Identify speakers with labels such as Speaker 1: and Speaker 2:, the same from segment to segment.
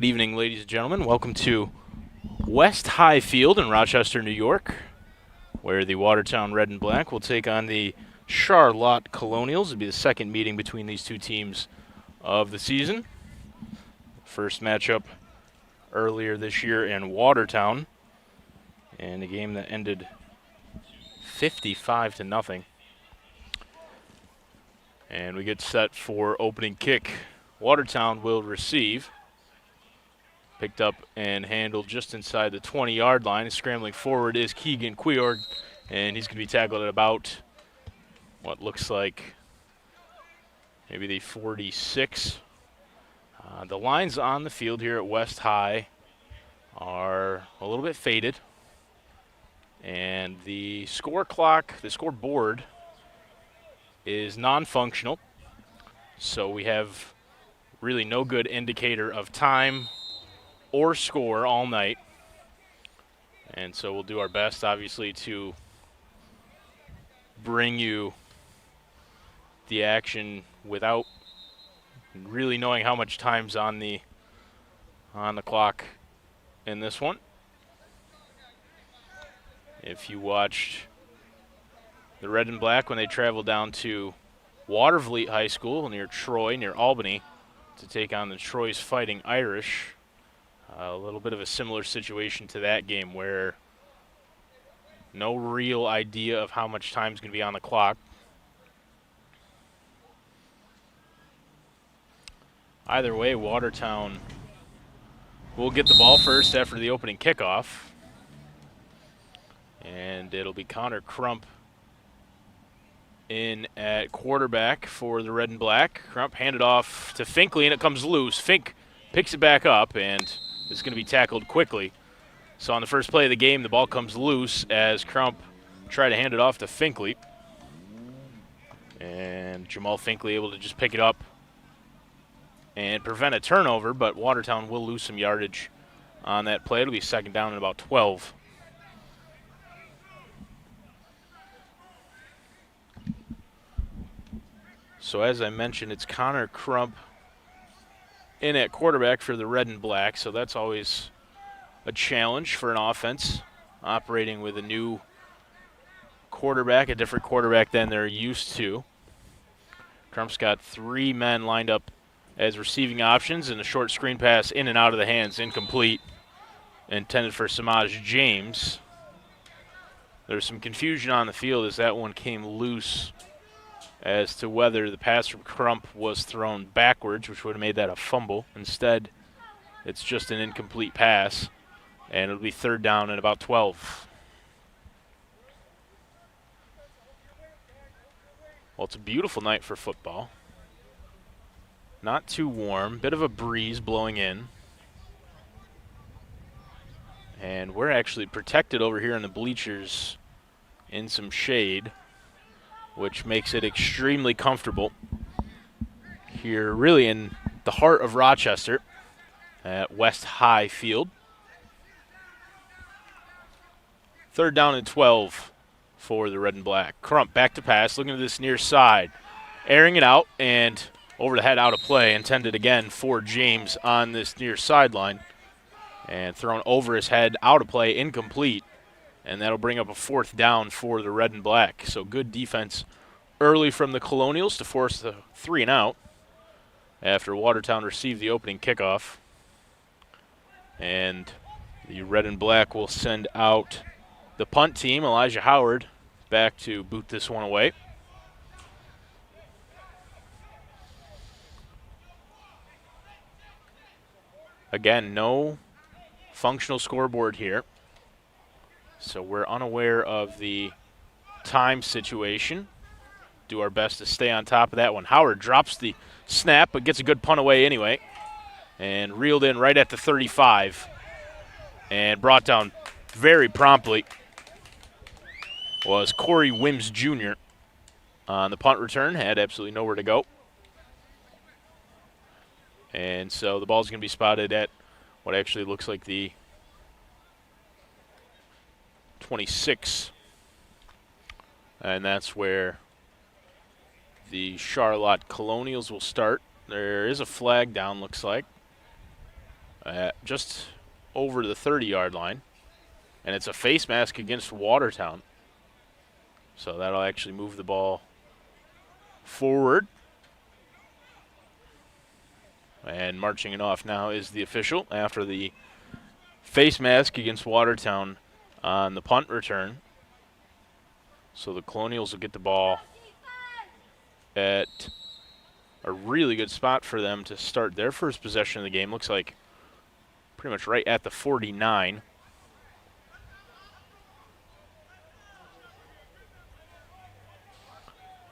Speaker 1: Good evening, ladies and gentlemen. Welcome to West High Field in Rochester, New York, where the Watertown Red and Black will take on the Charlotte Colonials. It'll be the second meeting between these two teams of the season. First matchup earlier this year in Watertown, and a game that ended 55-0. And we get set for opening kick. Watertown will receive. Picked up and handled just inside the 20-yard line. Scrambling forward is Keegan Quiord, and he's going to be tackled at about what looks like maybe the 46. The lines on the field here at West High are a little bit faded, and the score clock, the scoreboard, is non-functional, so we have really no good indicator of time or score all night. And so we'll do our best, obviously, to bring you the action without really knowing how much time's on the clock in this one. If you watched the Red and Black when they traveled down to Watervliet High School near Troy, near Albany, to take on the Troy's Fighting Irish, a little bit of a similar situation to that game where no real idea of how much time is going to be on the clock. Either way, Watertown will get the ball first after the opening kickoff. And it'll be Connor Crump in at quarterback for the Red and Black. Crump handed off to Finkley, and it comes loose. Fink picks it back up, and it's going to be tackled quickly. So on the first play of the game, the ball comes loose as Crump tried to hand it off to Finkley. And Jamal Finkley able to just pick it up and prevent a turnover, but Watertown will lose some yardage on that play. It'll be second down and about 12. So as I mentioned, it's Connor Crump in at quarterback for the Red and Black, so that's always a challenge for an offense operating with a new quarterback, a different quarterback than they're used to. Crump's got three men lined up as receiving options, and a short screen pass in and out of the hands, incomplete, intended for Samaj James. There's some confusion on the field as that one came loose as to whether the pass from Crump was thrown backwards, which would have made that a fumble. Instead, it's just an incomplete pass, and it'll be third down and about 12. Well, it's a beautiful night for football. Not too warm, bit of a breeze blowing in. And we're actually protected over here in the bleachers in some shade, which makes it extremely comfortable here really in the heart of Rochester at West High Field. Third down and 12 for the Red and Black. Crump back to pass, looking to this near side, airing it out, and over the head out of play, intended again for James on this near sideline, and thrown over his head, out of play, incomplete. And that'll bring up a fourth down for the Red and Black. So good defense early from the Colonials to force the 3 and out after Watertown received the opening kickoff. And the Red and Black will send out the punt team, Elijah Howard, back to boot this one away. Again, no functional scoreboard here, so we're unaware of the time situation. Do our best to stay on top of that one. Howard drops the snap, but gets a good punt away anyway, and reeled in right at the 35, and brought down very promptly was Corey Wims Jr. on the punt return. Had absolutely nowhere to go. And so the ball's going to be spotted at what actually looks like the 26. And that's where the Charlotte Colonials will start. There is a flag down, looks like. just over the 30-yard line. And it's a face mask against Watertown. So that'll actually move the ball forward. And marching it off now is the official after the face mask against Watertown on the punt return. So the Colonials will get the ball at a really good spot for them to start their first possession of the game. Looks like pretty much right at the 49.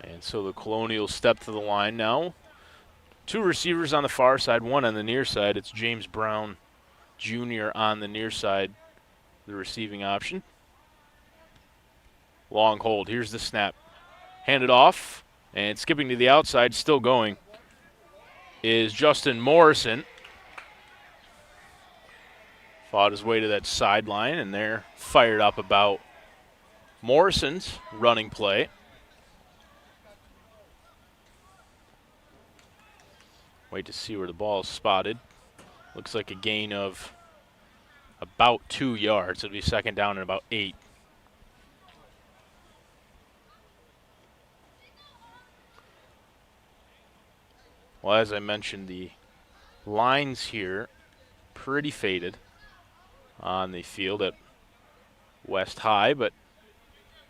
Speaker 1: And so the Colonials step to the line now. Two receivers on the far side, one on the near side. It's James Brown Jr. on the near side, the receiving option. Long hold. Here's the snap. Handed off, and skipping to the outside, still going, is Justin Morrison. Fought his way to that sideline, and they're fired up about Morrison's running play. Wait to see where the ball is spotted. Looks like a gain of about 2 yards. It'll be second down and about 8. Well, as I mentioned, the lines here pretty faded on the field at West High, but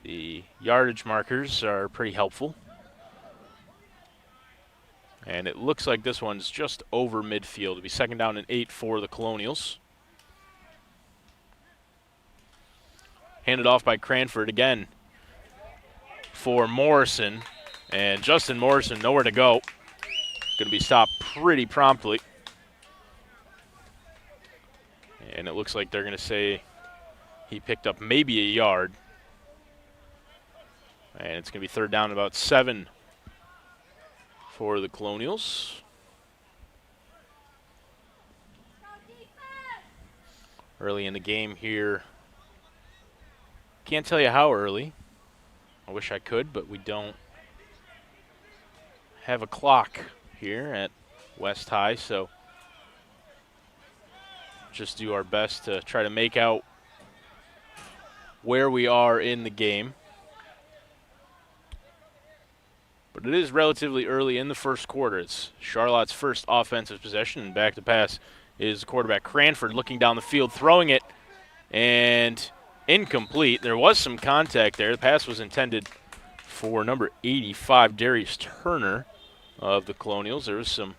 Speaker 1: the yardage markers are pretty helpful. And it looks like this one's just over midfield. It'll be second down and 8 for the Colonials. Handed off by Cranford again for Morrison. And Justin Morrison nowhere to go. Going to be stopped pretty promptly. And it looks like they're going to say he picked up maybe a yard. And it's going to be third down and about 7 for the Colonials. Early in the game here. Can't tell you how early. I wish I could, but we don't have a clock here at West High, so just do our best to try to make out where we are in the game. But it is relatively early in the first quarter. It's Charlotte's first offensive possession, and back to pass is quarterback Cranford looking down the field, throwing it, and incomplete. There was some contact there. The pass was intended for number 85, Darius Turner of the Colonials. There was some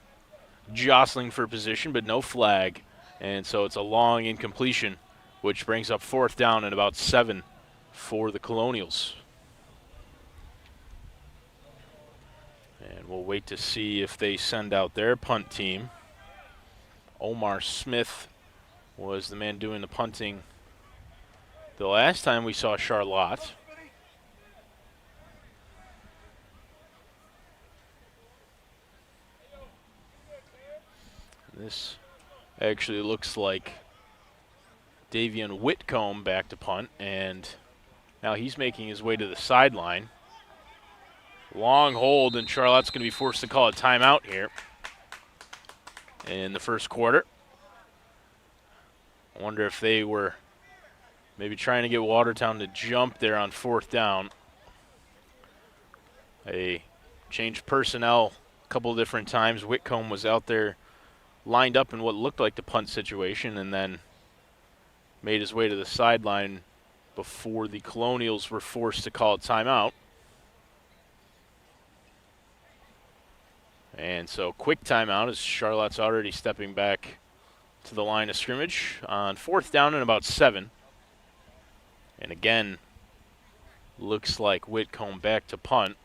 Speaker 1: jostling for position, but no flag. And so it's a long incompletion, which brings up fourth down and about 7 for the Colonials. And we'll wait to see if they send out their punt team. Omar Smith was the man doing the punting the last time we saw Charlotte. This actually looks like Davian Whitcomb back to punt, and now he's making his way to the sideline. Long hold, and Charlotte's going to be forced to call a timeout here in the first quarter. I wonder if they were maybe trying to get Watertown to jump there on fourth down. They changed personnel a couple different times. Whitcomb was out there lined up in what looked like the punt situation and then made his way to the sideline before the Colonials were forced to call a timeout. And so quick timeout as Charlotte's already stepping back to the line of scrimmage on fourth down and about 7. And again, looks like Whitcomb back to punt.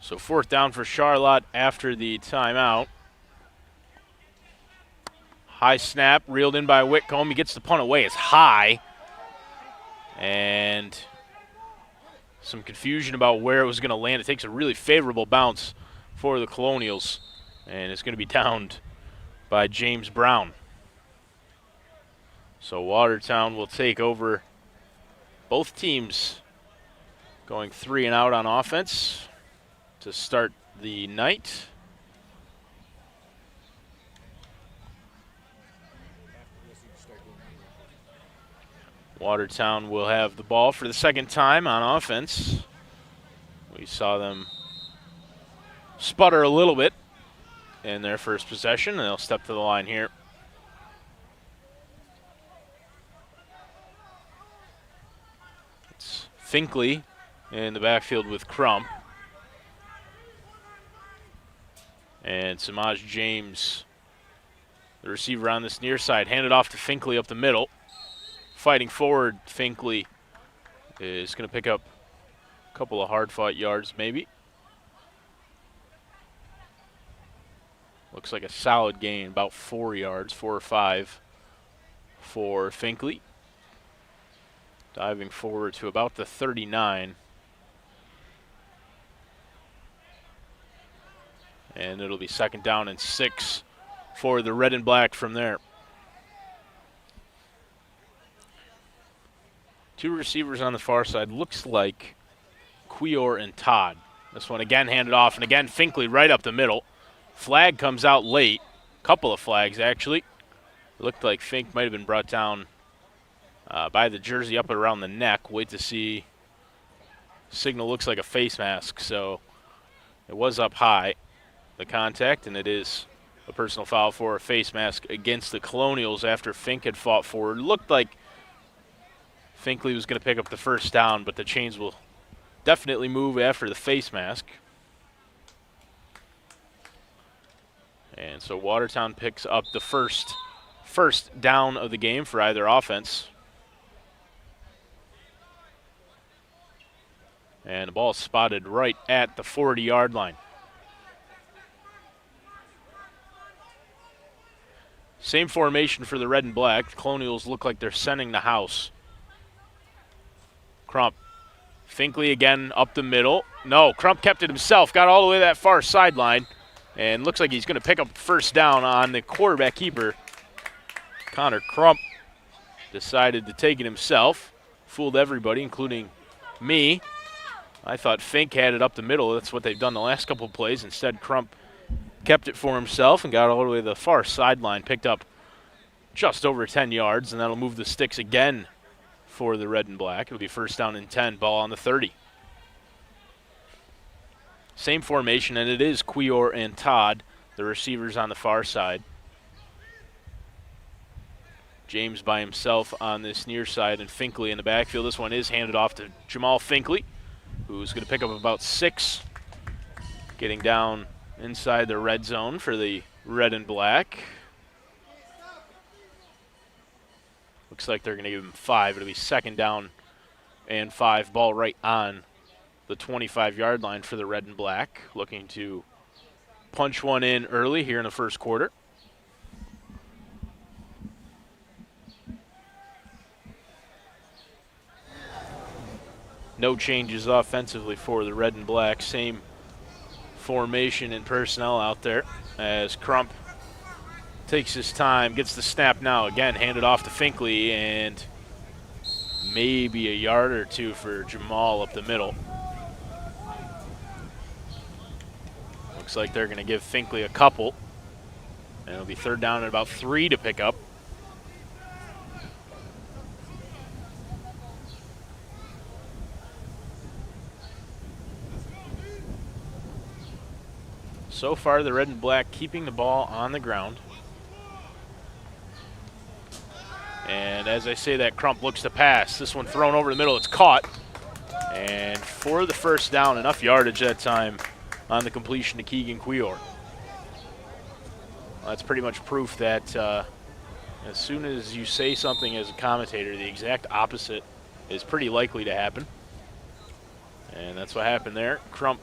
Speaker 1: So fourth down for Charlotte after the timeout. High snap, reeled in by Whitcomb. He gets the punt away. It's high. And some confusion about where it was going to land. It takes a really favorable bounce for the Colonials. And it's going to be downed by James Brown. So Watertown will take over. Both teams going 3 and out on offense to start the night. Watertown will have the ball for the second time on offense. We saw them sputter a little bit in their first possession, and they'll step to the line here. It's Finkley in the backfield with Crump. And Samaj James, the receiver on this near side, handed off to Finkley up the middle. Fighting forward, Finkley is going to pick up a couple of hard-fought yards maybe. Looks like a solid gain, about 4 yards, 4 or 5 for Finkley. Diving forward to about the 39. And it'll be 2nd down and 6 for the red and black from there. 2 receivers on the far side. Looks like Quior and Todd. This one again handed off, and again Finkley right up the middle. Flag comes out late. Couple of flags, actually. It looked like Fink might have been brought down by the jersey up around the neck. Wait to see. Signal looks like a face mask, so it was up high, the contact, and it is a personal foul for a face mask against the Colonials after Fink had fought forward. Looked like Finkley was going to pick up the first down, but the chains will definitely move after the face mask. And so Watertown picks up the first down of the game for either offense. And the ball is spotted right at the 40-yard line. Same formation for the red and black. The Colonials look like they're sending the house. Crump. Finkley again up the middle. No, Crump kept it himself. Got all the way to that far sideline. And looks like he's going to pick up first down on the quarterback keeper. Connor Crump decided to take it himself. Fooled everybody, including me. I thought Fink had it up the middle. That's what they've done the last couple of plays. Instead, Crump kept it for himself and got all the way to the far sideline. Picked up just over 10 yards, and that'll move the sticks again for the red and black. It'll be 1st down and 10, ball on the 30. Same formation, and it is Quior and Todd, the receivers on the far side. James by himself on this near side, and Finkley in the backfield. This one is handed off to Jamal Finkley, who's going to pick up about 6, getting down inside the red zone for the red and black. Looks like they're going to give him 5. It'll be 2nd down and 5, ball right on the 25-yard line for the red and black, looking to punch one in early here in the first quarter. No changes offensively for the red and black. Same formation and personnel out there as Crump takes his time, gets the snap now. Again, handed off to Finkley, and maybe a yard or 2 for Jamal up the middle. Looks like they're going to give Finkley a couple, and it'll be 3rd down and about 3 to pick up. So far, the red and black keeping the ball on the ground. And as I say that, Crump looks to pass. This one thrown over the middle. It's caught. And for the 1st down, enough yardage that time on the completion to Keegan Quior. Well, that's pretty much proof that as soon as you say something as a commentator, the exact opposite is pretty likely to happen. And that's what happened there. Crump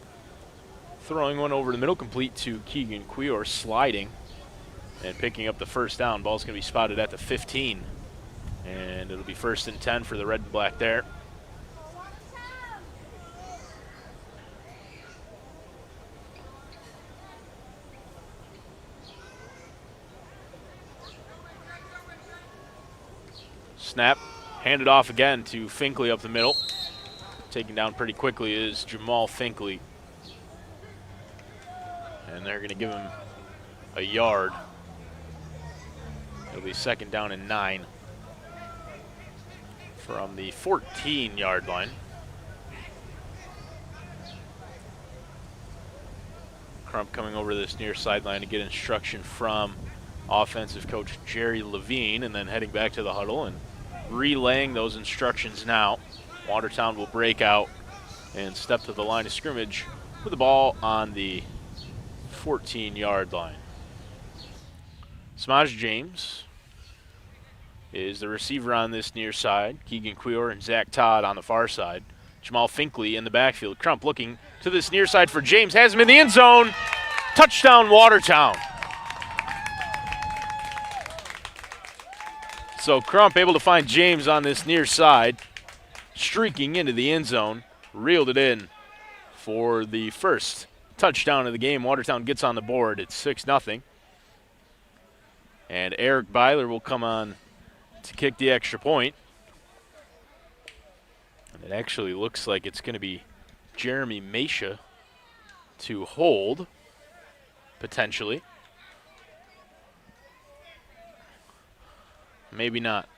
Speaker 1: throwing one over the middle, complete to Keegan Quior, sliding and picking up the 1st down. Ball's going to be spotted at the 15. And it'll be 1st and 10 for the red and black there. Snap, handed off again to Finkley up the middle. Taken down pretty quickly is Jamal Finkley. And they're going to give him a yard. It'll be 2nd down and 9 from the 14-yard line. Crump coming over this near sideline to get instruction from offensive coach Jerry Levine, and then heading back to the huddle and relaying those instructions now. Watertown will break out and step to the line of scrimmage with the ball on the 14-yard line. Smaj James is the receiver on this near side. Keegan Quior and Zach Todd on the far side. Jamal Finkley in the backfield. Crump looking to this near side for James. Has him in the end zone. Touchdown, Watertown. So Crump able to find James on this near side, streaking into the end zone, reeled it in for the first touchdown of the game. Watertown gets on the board. It's 6-0. And Eric Byler will come on to kick the extra point. And it actually looks like it's going to be Jeremy Mesha to hold, potentially. Maybe not.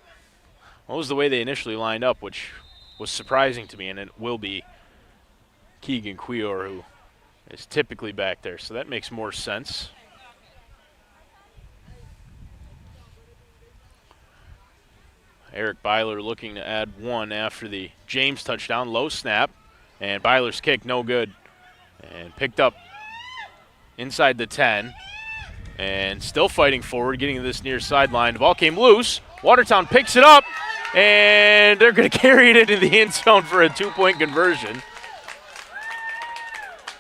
Speaker 1: What was the way they initially lined up, which was surprising to me, and it will be Keegan Quior, who is typically back there, so that makes more sense. Eric Byler looking to add one after the James touchdown. Low snap, and Byler's kick no good. And picked up inside the 10. And still fighting forward, getting to this near sideline. The ball came loose. Watertown picks it up, and they're going to carry it into the end zone for a 2-point conversion.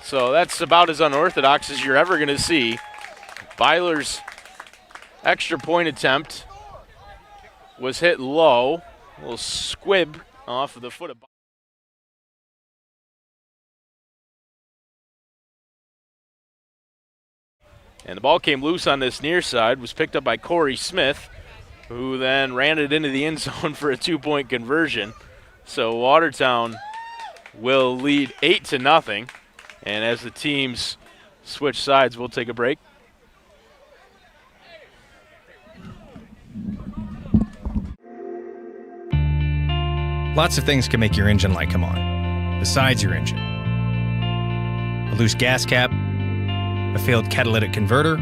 Speaker 1: So that's about as unorthodox as you're ever going to see. Byler's extra point attempt was hit low. A little squib off of the foot of Byler. And the ball came loose on this near side, was picked up by Corey Smith, who then ran it into the end zone for a 2-point conversion. So Watertown will lead 8-0. And as the teams switch sides, we'll take a break.
Speaker 2: Lots of things can make your engine light come on, besides your engine. A loose gas cap, a failed catalytic converter,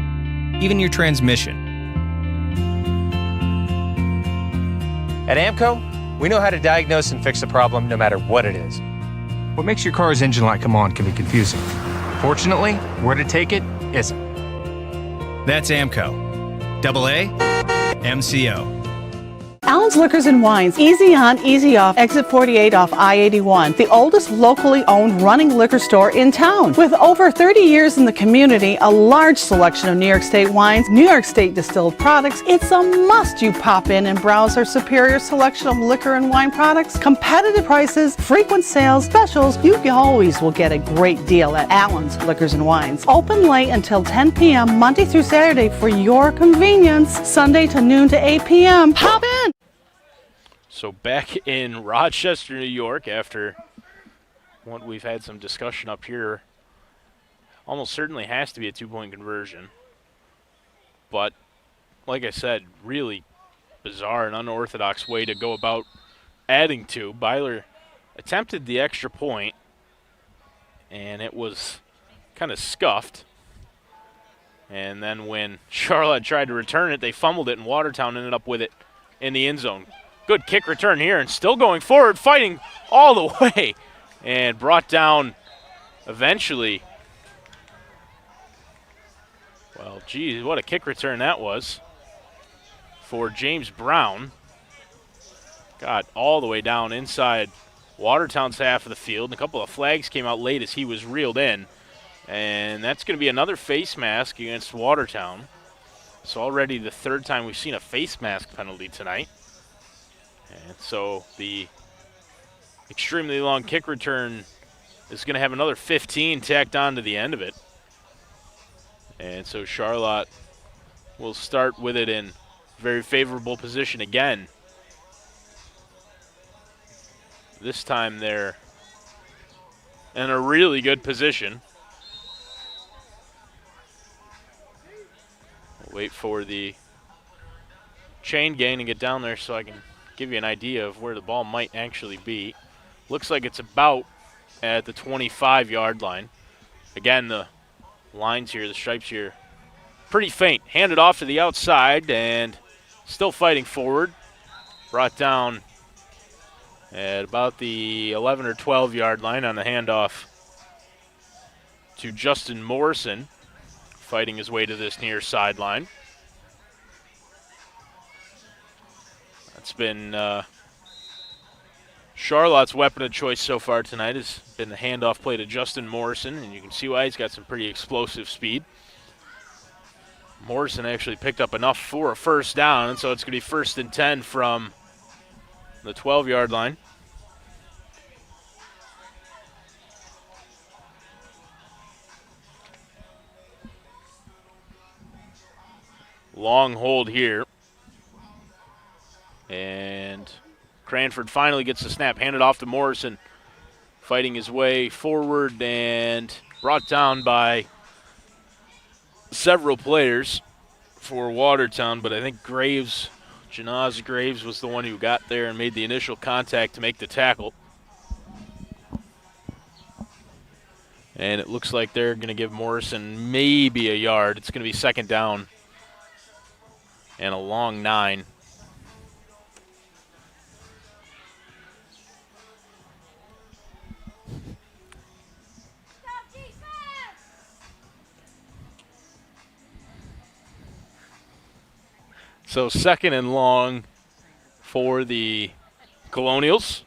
Speaker 2: even your transmission.
Speaker 3: At AMCO, we know how to diagnose and fix a problem no matter what it is.
Speaker 2: What makes your car's engine light come on can be confusing. Fortunately, where to take it isn't. That's AMCO. AA, MCO.
Speaker 4: Allen's Liquors and Wines, easy on, easy off, exit 48 off I-81. The oldest locally owned running liquor store in town. With over 30 years in the community, a large selection of New York State wines, New York State distilled products, it's a must you pop in and browse our superior selection of liquor and wine products, competitive prices, frequent sales, specials. You always will get a great deal at Allen's Liquors and Wines. Open late until 10 p.m. Monday through Saturday for your convenience. Sunday to noon to 8 p.m. Pop in!
Speaker 1: So back in Rochester, New York, after what we've had some discussion up here, almost certainly has to be a 2-point conversion. But like I said, really bizarre and unorthodox way to go about adding to. Byler attempted the extra point, and it was kind of scuffed. And then when Charlotte tried to return it, they fumbled it, and Watertown ended up with it in the end zone. Good kick return here, and still going forward, fighting all the way, and brought down eventually. Well, geez, what a kick return that was for James Brown. Got all the way down inside Watertown's half of the field. And a couple of flags came out late as he was reeled in, and that's going to be another face mask against Watertown. It's already the 3rd time we've seen a face mask penalty tonight. And so the extremely long kick return is going to have another 15 tacked on to the end of it. And so Charlotte will start with it in very favorable position again. this time they're in a really good position. We'll wait for the chain gang to get down there so I can give you an idea of where the ball might actually be. Looks like it's about at the 25-yard line. Again, the lines here, the stripes here, pretty faint. Handed off to the outside and still fighting forward. Brought down at about the 11 or 12-yard line on the handoff to Justin Morrison, fighting his way to this near sideline. That's been Charlotte's weapon of choice so far tonight has been the handoff play to Justin Morrison, and you can see why he's got some pretty explosive speed. Morrison actually picked up enough for a first down, and so it's going to be 1st and 10 from the 12-yard line. Long hold here. And Cranford finally gets the snap, handed off to Morrison, fighting his way forward and brought down by several players for Watertown, but I think Janaz Graves was the one who got there and made the initial contact to make the tackle. And it looks like they're going to give Morrison maybe a yard. It's going to be 2nd down and a long 9. So 2nd and long for the Colonials.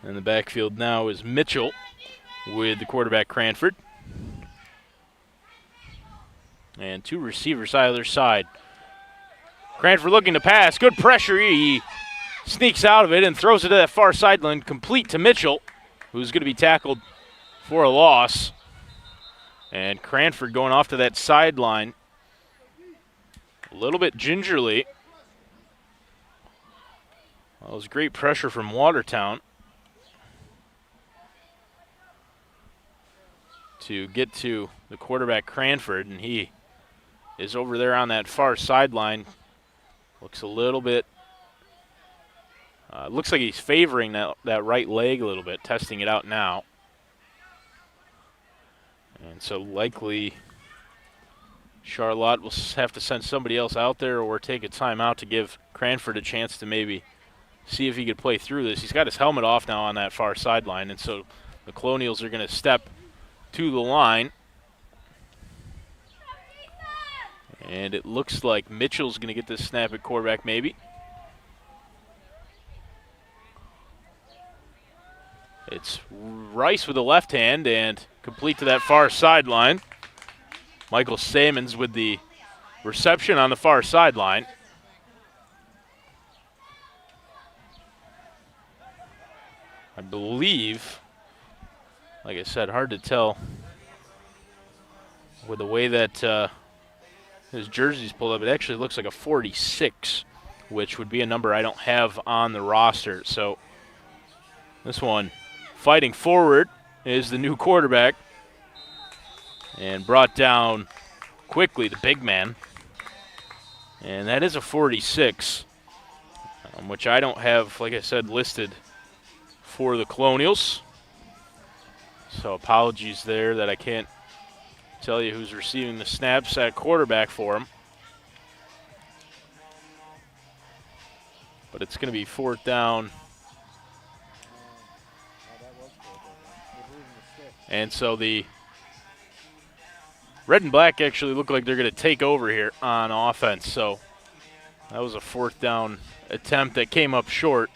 Speaker 1: And the backfield now is Mitchell with the quarterback Cranford. And 2 receivers either side. Cranford looking to pass. Good pressure. He sneaks out of it and throws it to that far sideline, complete to Mitchell, who's going to be tackled for a loss. And Cranford going off to that sideline a little bit gingerly. Well, it was great pressure from Watertown to get to the quarterback Cranford, and he is over there on that far sideline. Looks a little bit, looks like he's favoring that right leg a little bit, testing it out now. And so likely Charlotte will have to send somebody else out there or take a timeout to give Cranford a chance to maybe see if he could play through this. He's got his helmet off now on that far sideline, and so the Colonials are going to step to the line. And it looks like Mitchell's going to get this snap at quarterback maybe. It's Rice with the left hand and complete to that far sideline. Michael Sammons with the reception on the far sideline. I believe, like I said, hard to tell with the way that his jersey's pulled up. It actually looks like a 46, which would be a number I don't have on the roster. So this one, fighting forward, is the new quarterback. And brought down quickly, the big man. And that is a 46, which I don't have, like I said, listed for the Colonials. So apologies there that I can't tell you who's receiving the snaps at quarterback for him. But it's going to be 4th down. And so the red and black actually look like they're going to take over here on offense. So that was a 4th down attempt that came up short.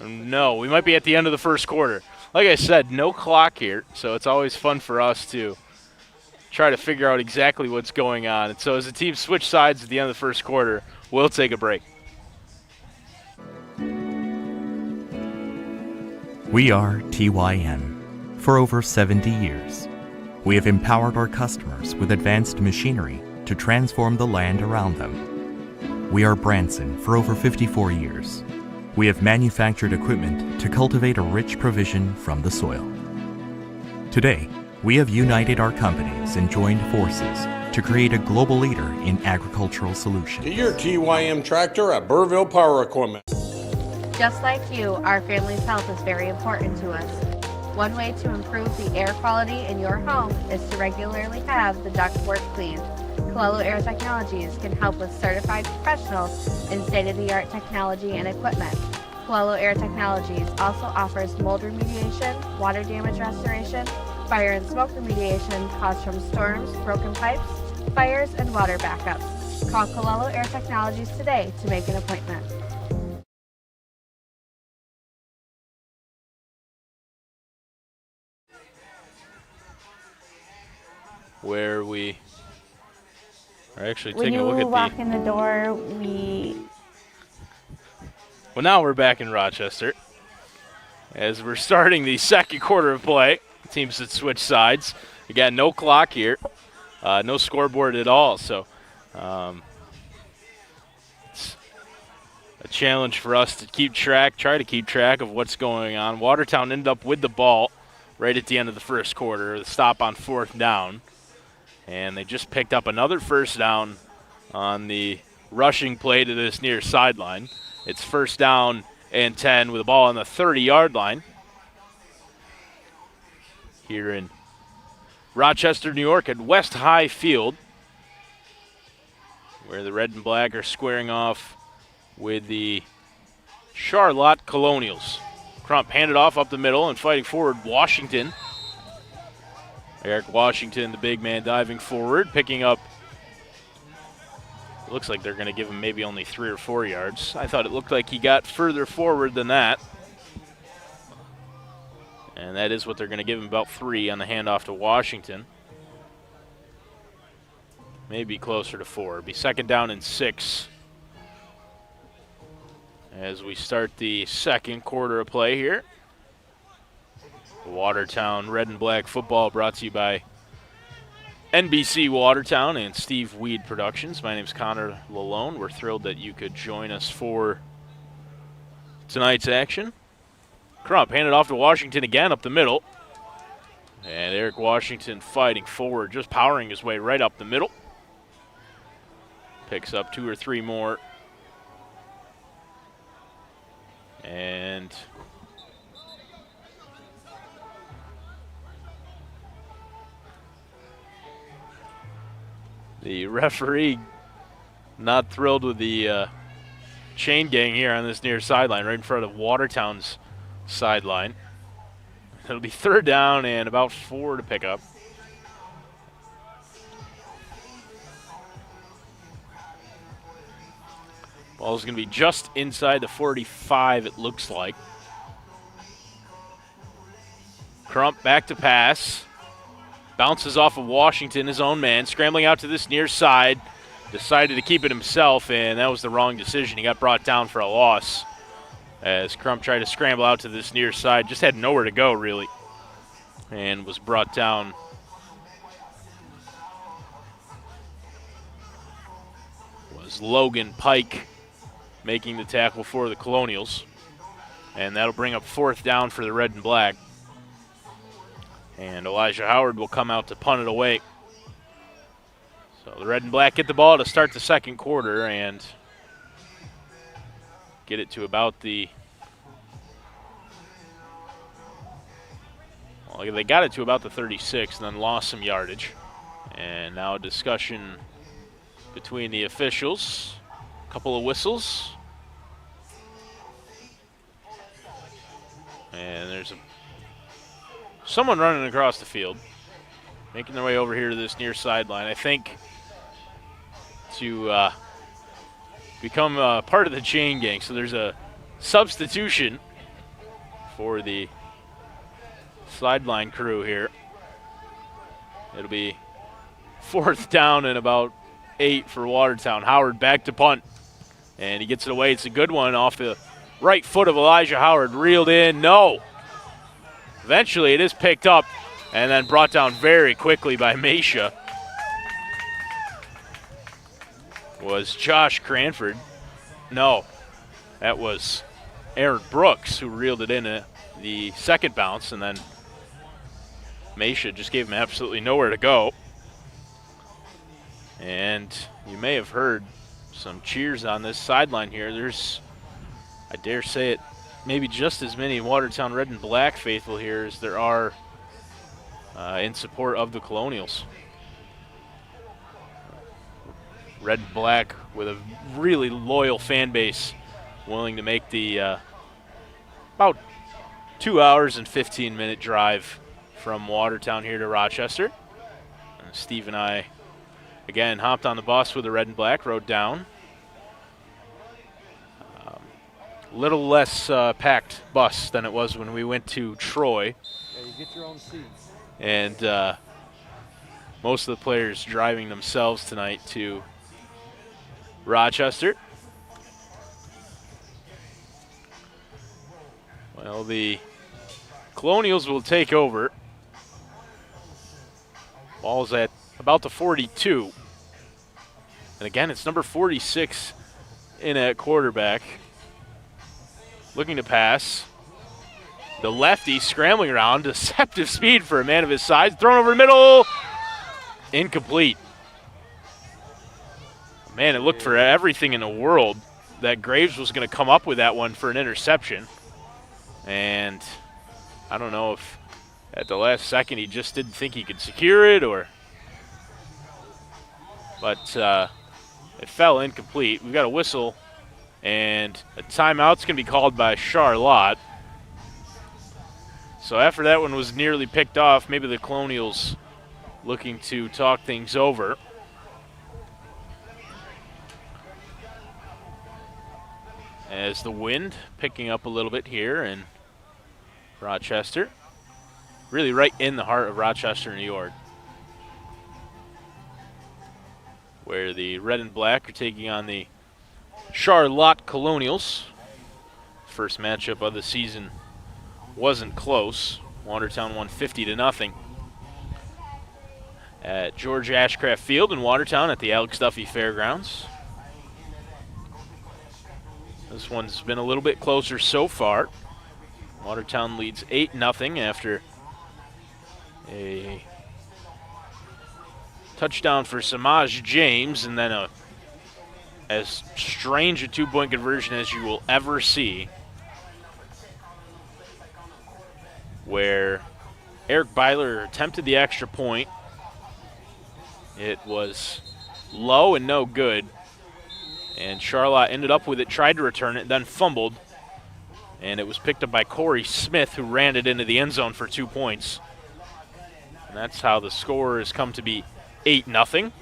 Speaker 1: No, we might be at the end of the first quarter. Like I said, no clock here, so it's always fun for us to try to figure out exactly what's going on. And so as the teams switch sides at the end of the first quarter, we'll take a break.
Speaker 5: We are TYN. For over 70 years, we have empowered our customers with advanced machinery to transform the land around them. we are Branson for over 54 years. We have manufactured equipment to cultivate a rich provision from the soil. Today, we have united our companies and joined forces to create a global leader in agricultural solutions.
Speaker 6: Get your TYM tractor at Burville Power Equipment.
Speaker 7: Just like you, our family's health is very important to us. One way to improve the air quality in your home is to regularly have the ductwork cleaned. Colonial Air Technologies can help with certified professionals in state-of-the-art technology and equipment. Colonial Air Technologies also offers mold remediation, water damage restoration, fire and smoke remediation caused from storms, broken pipes, fires, and water backups. Call Colonial Air Technologies today to make an appointment.
Speaker 1: Where we are actually
Speaker 8: When
Speaker 1: taking a look
Speaker 8: you
Speaker 1: at
Speaker 8: walk in the door, we
Speaker 1: Well, now we're back in Rochester as we're starting the second quarter of play. Teams that switch sides. Again, no clock here, no scoreboard at all. So it's a challenge for us to try to keep track of what's going on. Watertown ended up with the ball right at the end of the first quarter, the stop on 4th down. And they just picked up another first down on the rushing play to this near sideline. It's 1st down and 10 with the ball on the 30-yard line here in Rochester, New York at West High Field, where the red and black are squaring off with the Charlotte Colonials. Crump handed off up the middle and fighting forward, Washington. Eric Washington, the big man, diving forward, picking up. It looks like they're going to give him maybe only 3 or 4 yards. I thought it looked like he got further forward than that. And that is what they're going to give him, about 3 on the handoff to Washington. Maybe closer to 4. It'll be 2nd down and 6 as we start the second quarter of play here. Watertown Red and Black Football brought to you by NBC Watertown and Steve Weed Productions. My name's Connor Lalone. We're thrilled that you could join us for tonight's action. Crump handed off to Washington again up the middle. And Eric Washington fighting forward, just powering his way right up the middle. Picks up 2 or 3 more. And the referee not thrilled with the chain gang here on this near sideline, right in front of Watertown's sideline. It'll be 3rd down and about 4 to pick up. Ball's going to be just inside the 45, it looks like. Crump back to pass. Bounces off of Washington, his own man, scrambling out to this near side. Decided to keep it himself, and that was the wrong decision. He got brought down for a loss as Crump tried to scramble out to this near side. Just had nowhere to go, really, and was brought down. Was Logan Pike making the tackle for the Colonials. And that'll bring up 4th down for the red and black. And Elijah Howard will come out to punt it away. So the red and black get the ball to start the second quarter and get it to about the, well, they got it to about the 36 and then lost some yardage. And now a discussion between the officials. A couple of whistles. And there's someone running across the field, making their way over here to this near sideline. I think to become part of the chain gang. So there's a substitution for the sideline crew here. It'll be 4th down and about 8 for Watertown. Howard back to punt, and he gets it away. It's a good one off the right foot of Elijah Howard. Reeled in, no. Eventually it is picked up and then brought down very quickly by Mesha. was Josh Cranford. No, that was Aaron Brooks who reeled it in the second bounce, and then Mesha just gave him absolutely nowhere to go. And you may have heard some cheers on this sideline here. There's, I dare say it, maybe just as many Watertown red and black faithful here as there are in support of the Colonials. Red and black with a really loyal fan base willing to make the about 2 hours and 15-minute drive from Watertown here to Rochester. And Steve and I, again, hopped on the bus with the red and black, rode down. Little less packed bus than it was when we went to Troy.
Speaker 9: Yeah, you get your own seats.
Speaker 1: And most of the players driving themselves tonight to Rochester. Well, the Colonials will take over. Ball's at about the 42. And again, it's number 46 in at quarterback. Looking to pass. The lefty scrambling around, deceptive speed for a man of his size. Thrown over the middle. Incomplete. Man, it looked for everything in the world that Graves was going to come up with that one for an interception. And I don't know if at the last second he just didn't think he could secure it, but it fell incomplete. We've got a whistle, and a timeout's going to be called by Charlotte. So after that one was nearly picked off, maybe the Colonials looking to talk things over. As the wind picking up a little bit here in Rochester. Really right in the heart of Rochester, New York, where the red and black are taking on the Charlotte Colonials. First matchup of the season wasn't close. Watertown won 50-0 at George Ashcraft Field in Watertown at the Alex Duffy Fairgrounds. This one's been a little bit closer so far. Watertown leads 8-0 after a touchdown for Samaj James, and then as strange a two-point conversion as you will ever see, where Eric Byler attempted the extra point. It was low and no good. And Charlotte ended up with it, tried to return it, then fumbled. And it was picked up by Corey Smith, who ran it into the end zone for 2 points. And that's how the score has come to be 8-0.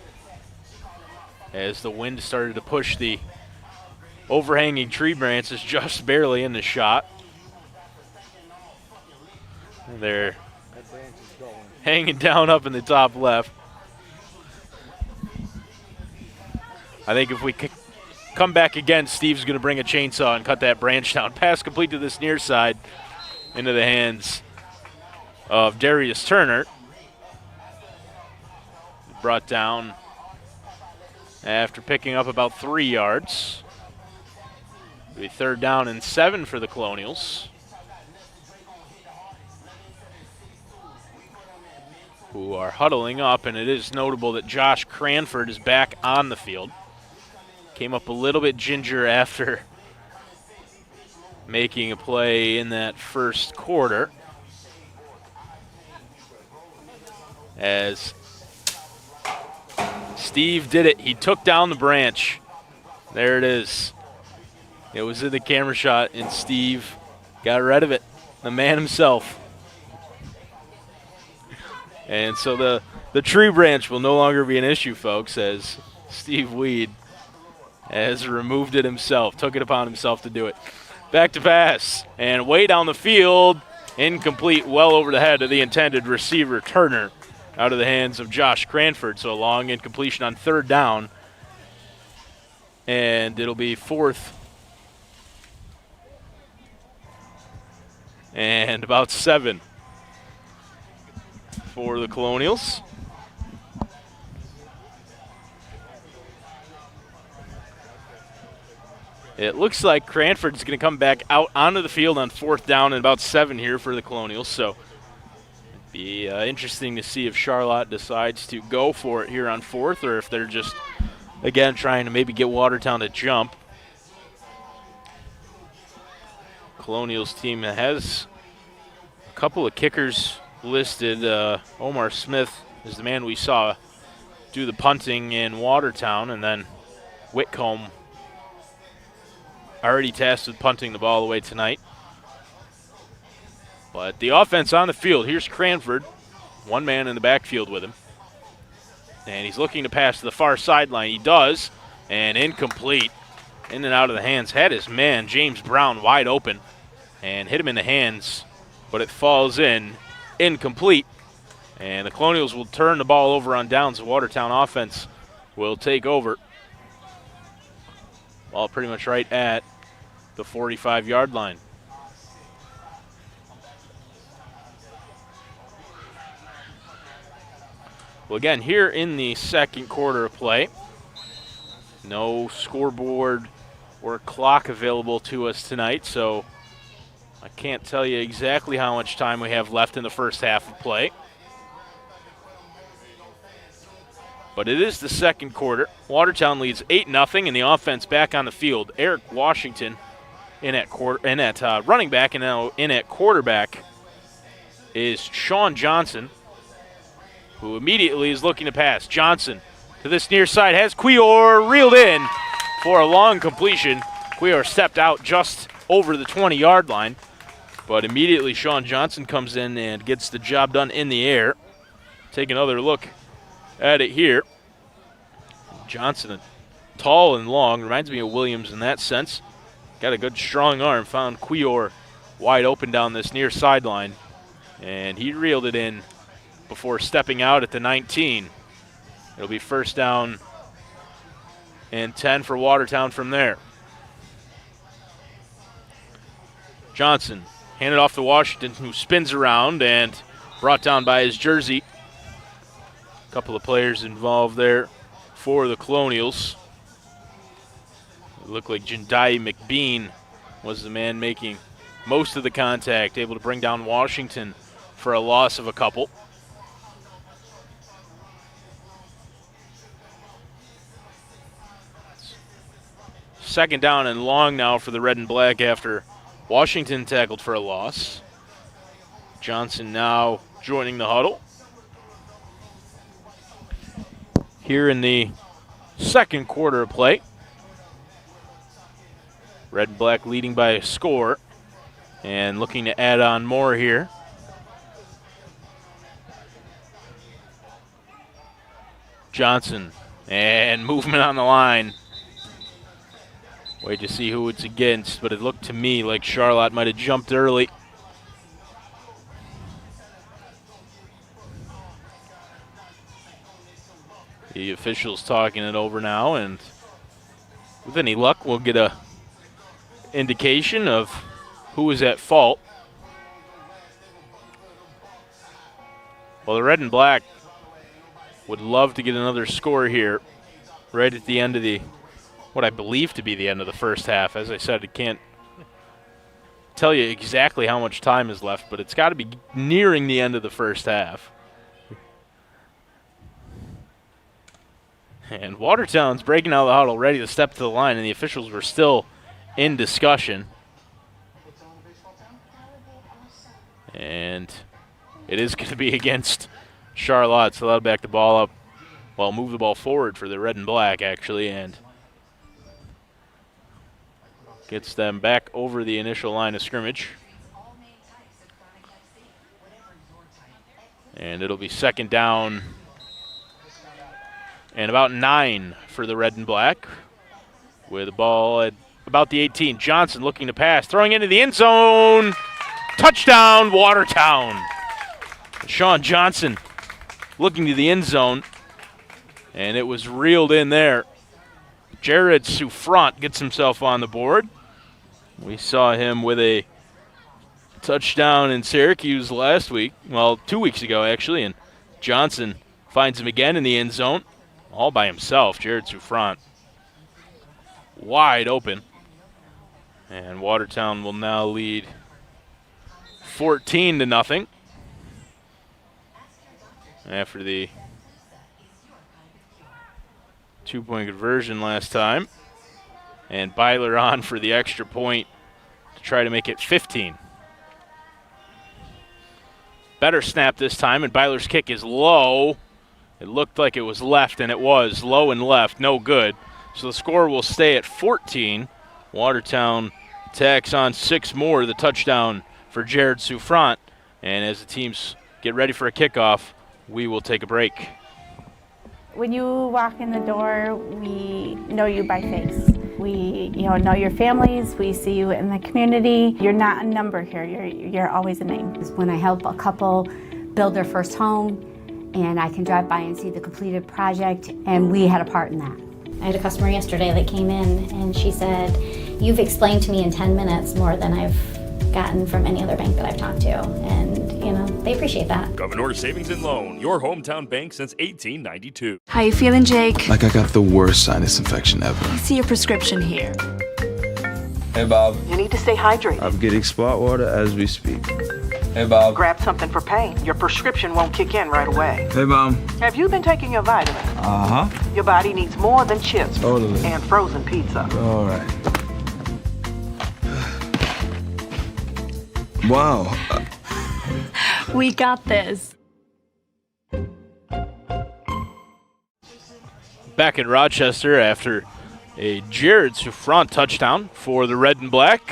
Speaker 1: As the wind started to push the overhanging tree branches just barely in the shot. And they're hanging down up in the top left. I think if we come back again, Steve's going to bring a chainsaw and cut that branch down. Pass complete to this near side into the hands of Darius Turner. Brought down after picking up about 3 yards. It'll be 3rd down and 7 for the Colonials, who are huddling up, and it is notable that Josh Cranford is back on the field. Came up a little bit ginger after making a play in that first quarter. As Steve did it, he took down the branch. There it is. It was in the camera shot, and Steve got rid of it, the man himself. And so the tree branch will no longer be an issue, folks, as Steve Weed has removed it himself, took it upon himself to do it. Back to pass, and way down the field, incomplete, well over the head of the intended receiver, Turner, out of the hands of Josh Cranford. So a long incompletion on 3rd down, and it'll be 4th and about 7 for the Colonials. It looks like Cranford's going to come back out onto the field on 4th down and about 7 here for the Colonials. So it'd be interesting to see if Charlotte decides to go for it here on 4th, or if they're just, again, trying to maybe get Watertown to jump. Colonials team has a couple of kickers listed. Omar Smith is the man we saw do the punting in Watertown, and then Whitcomb already tasked with punting the ball away tonight. But the offense on the field, here's Cranford, one man in the backfield with him. And he's looking to pass to the far sideline. He does, and incomplete. In and out of the hands. Had his man, James Brown, wide open and hit him in the hands, but it falls in, incomplete. And the Colonials will turn the ball over on downs. The Watertown offense will take over. Ball pretty much right at the 45-yard line. Well, again, here in the second quarter of play, no scoreboard or clock available to us tonight, so I can't tell you exactly how much time we have left in the first half of play. But it is the second quarter. Watertown leads 8-0, and the offense back on the field. Eric Washington in at running back, and now in at quarterback is Sean Johnson, who immediately is looking to pass. Johnson to this near side has Cuellar reeled in for a long completion. Cuellar stepped out just over the 20-yard line, but immediately Sean Johnson comes in and gets the job done in the air. Take another look at it here. Johnson, tall and long, reminds me of Williams in that sense. Got a good strong arm, found Cuellar wide open down this near sideline, and he reeled it in before stepping out at the 19. It'll be first down and 10 for Watertown from there. Johnson handed off to Washington, who spins around and brought down by his jersey. A couple of players involved there for the Colonials. It looked like Jendai McBean was the man making most of the contact, able to bring down Washington for a loss of a couple. Second down and long now for the red and black after Washington tackled for a loss. Johnson now joining the huddle. Here in the second quarter of play. Red and black leading by a score and looking to add on more here. Johnson and movement on the line. Wait to see who it's against, but it looked to me like Charlotte might have jumped early. The officials talking it over now, and with any luck, we'll get a indication of who is at fault. Well, the red and black would love to get another score here right at the end of what I believe to be the end of the first half. As I said, I can't tell you exactly how much time is left, but it's got to be nearing the end of the first half. And Watertown's breaking out of the huddle, ready to step to the line, and the officials were still in discussion. And it is going to be against Charlotte, so that'll back the ball up. Well, move the ball forward for the red and black, actually, and gets them back over the initial line of scrimmage. And it'll be second down and about 9 for the red and black, with the ball at about the 18. Johnson looking to pass, throwing into the end zone. Touchdown, Watertown. Sean Johnson looking to the end zone, and it was reeled in there. Jared Souffrant gets himself on the board. We saw him with a touchdown in Syracuse last week, well, 2 weeks ago actually, and Johnson finds him again in the end zone, all by himself. Jared Souffrant wide open. And Watertown will now lead 14-0 after the 2-point conversion last time. And Byler on for the extra point to try to make it 15. Better snap this time, and Byler's kick is low. It looked like it was left, and it was low and left, no good. So the score will stay at 14. Watertown tacks on 6 more, the touchdown for Jared Souffrant. And as the teams get ready for a kickoff, we will take a break.
Speaker 8: When you walk in the door, we know you by face. We, know your families. We see you in the community. You're not a number here. You're always a name.
Speaker 10: When I help a couple build their first home, and I can drive by and see the completed project, and we had a part in that.
Speaker 11: I had a customer yesterday that came in, and she said, "You've explained to me in 10 minutes more than I've gotten from any other bank that I've talked to," and they appreciate that.
Speaker 12: Governor Savings and Loan, your hometown bank since 1892.
Speaker 13: How you feeling, Jake?
Speaker 14: Like I got the worst sinus infection ever.
Speaker 13: I see your prescription here.
Speaker 15: Hey, Bob.
Speaker 16: You need to stay hydrated.
Speaker 15: I'm getting spot water as we speak. Hey, Bob.
Speaker 16: Grab something for pain. Your prescription won't kick in right away.
Speaker 15: Hey, Mom.
Speaker 16: Have you been taking your vitamins?
Speaker 15: Uh-huh.
Speaker 16: Your body needs more than chips.
Speaker 15: Totally.
Speaker 16: And frozen pizza.
Speaker 15: All right. Wow.
Speaker 13: We got this.
Speaker 1: Back in Rochester after a Jared Souffrant touchdown for the Red and Black.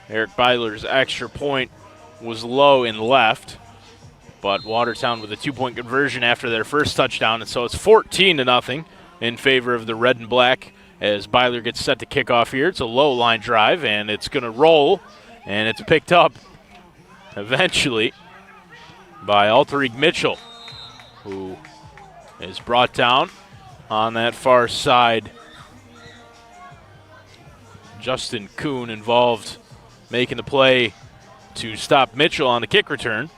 Speaker 1: Eric Byler's extra point was low and left, but Watertown with a 2-point conversion after their first touchdown, and so it's 14-0 in favor of the Red and Black as Byler gets set to kick off here. It's a low line drive, and it's going to roll, and it's picked up eventually by Alterique Mitchell, who is brought down on that far side. Justin Kuhn involved making the play to stop Mitchell on the kick return.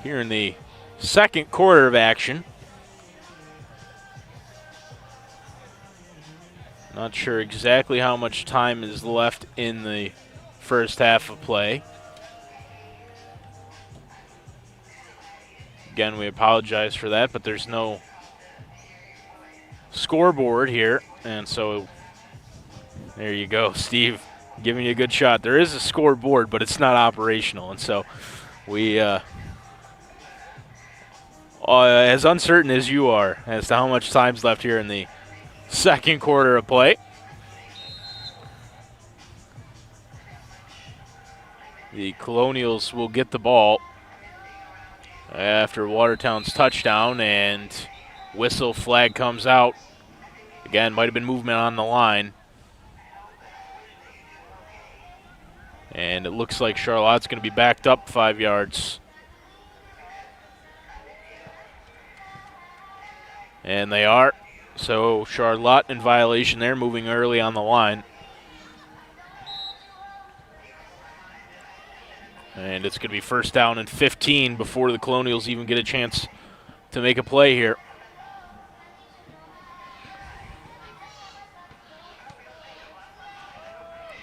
Speaker 1: Here in the second quarter of action. Not sure exactly how much time is left in the first half of play. Again, we apologize for that, but there's no scoreboard here, and so there you go, Steve, giving you a good shot. There is a scoreboard, but it's not operational, and so we, as uncertain as you are as to how much time's left here in the second quarter of play. The Colonials will get the ball after Watertown's touchdown, and whistle flag comes out. Again, might have been movement on the line. And it looks like Charlotte's going to be backed up 5 yards. And they are. So Charlotte in violation there, moving early on the line. And it's going to be first down and 15 before the Colonials even get a chance to make a play here.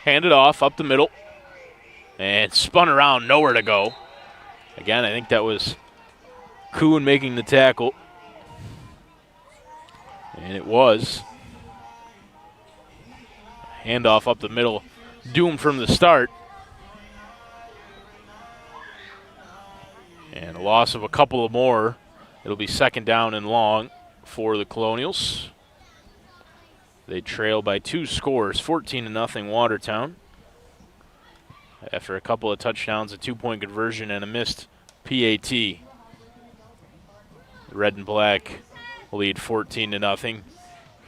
Speaker 1: Handed off up the middle. And spun around, nowhere to go. Again, I think that was Kuhn making the tackle. And it was. Handoff up the middle, doomed from the start. And a loss of a couple of more. It'll be second down and long for the Colonials. They trail by 2 scores, 14-0 Watertown. After a couple of touchdowns, a 2-point conversion, and a missed PAT. The Red and Black lead 14-0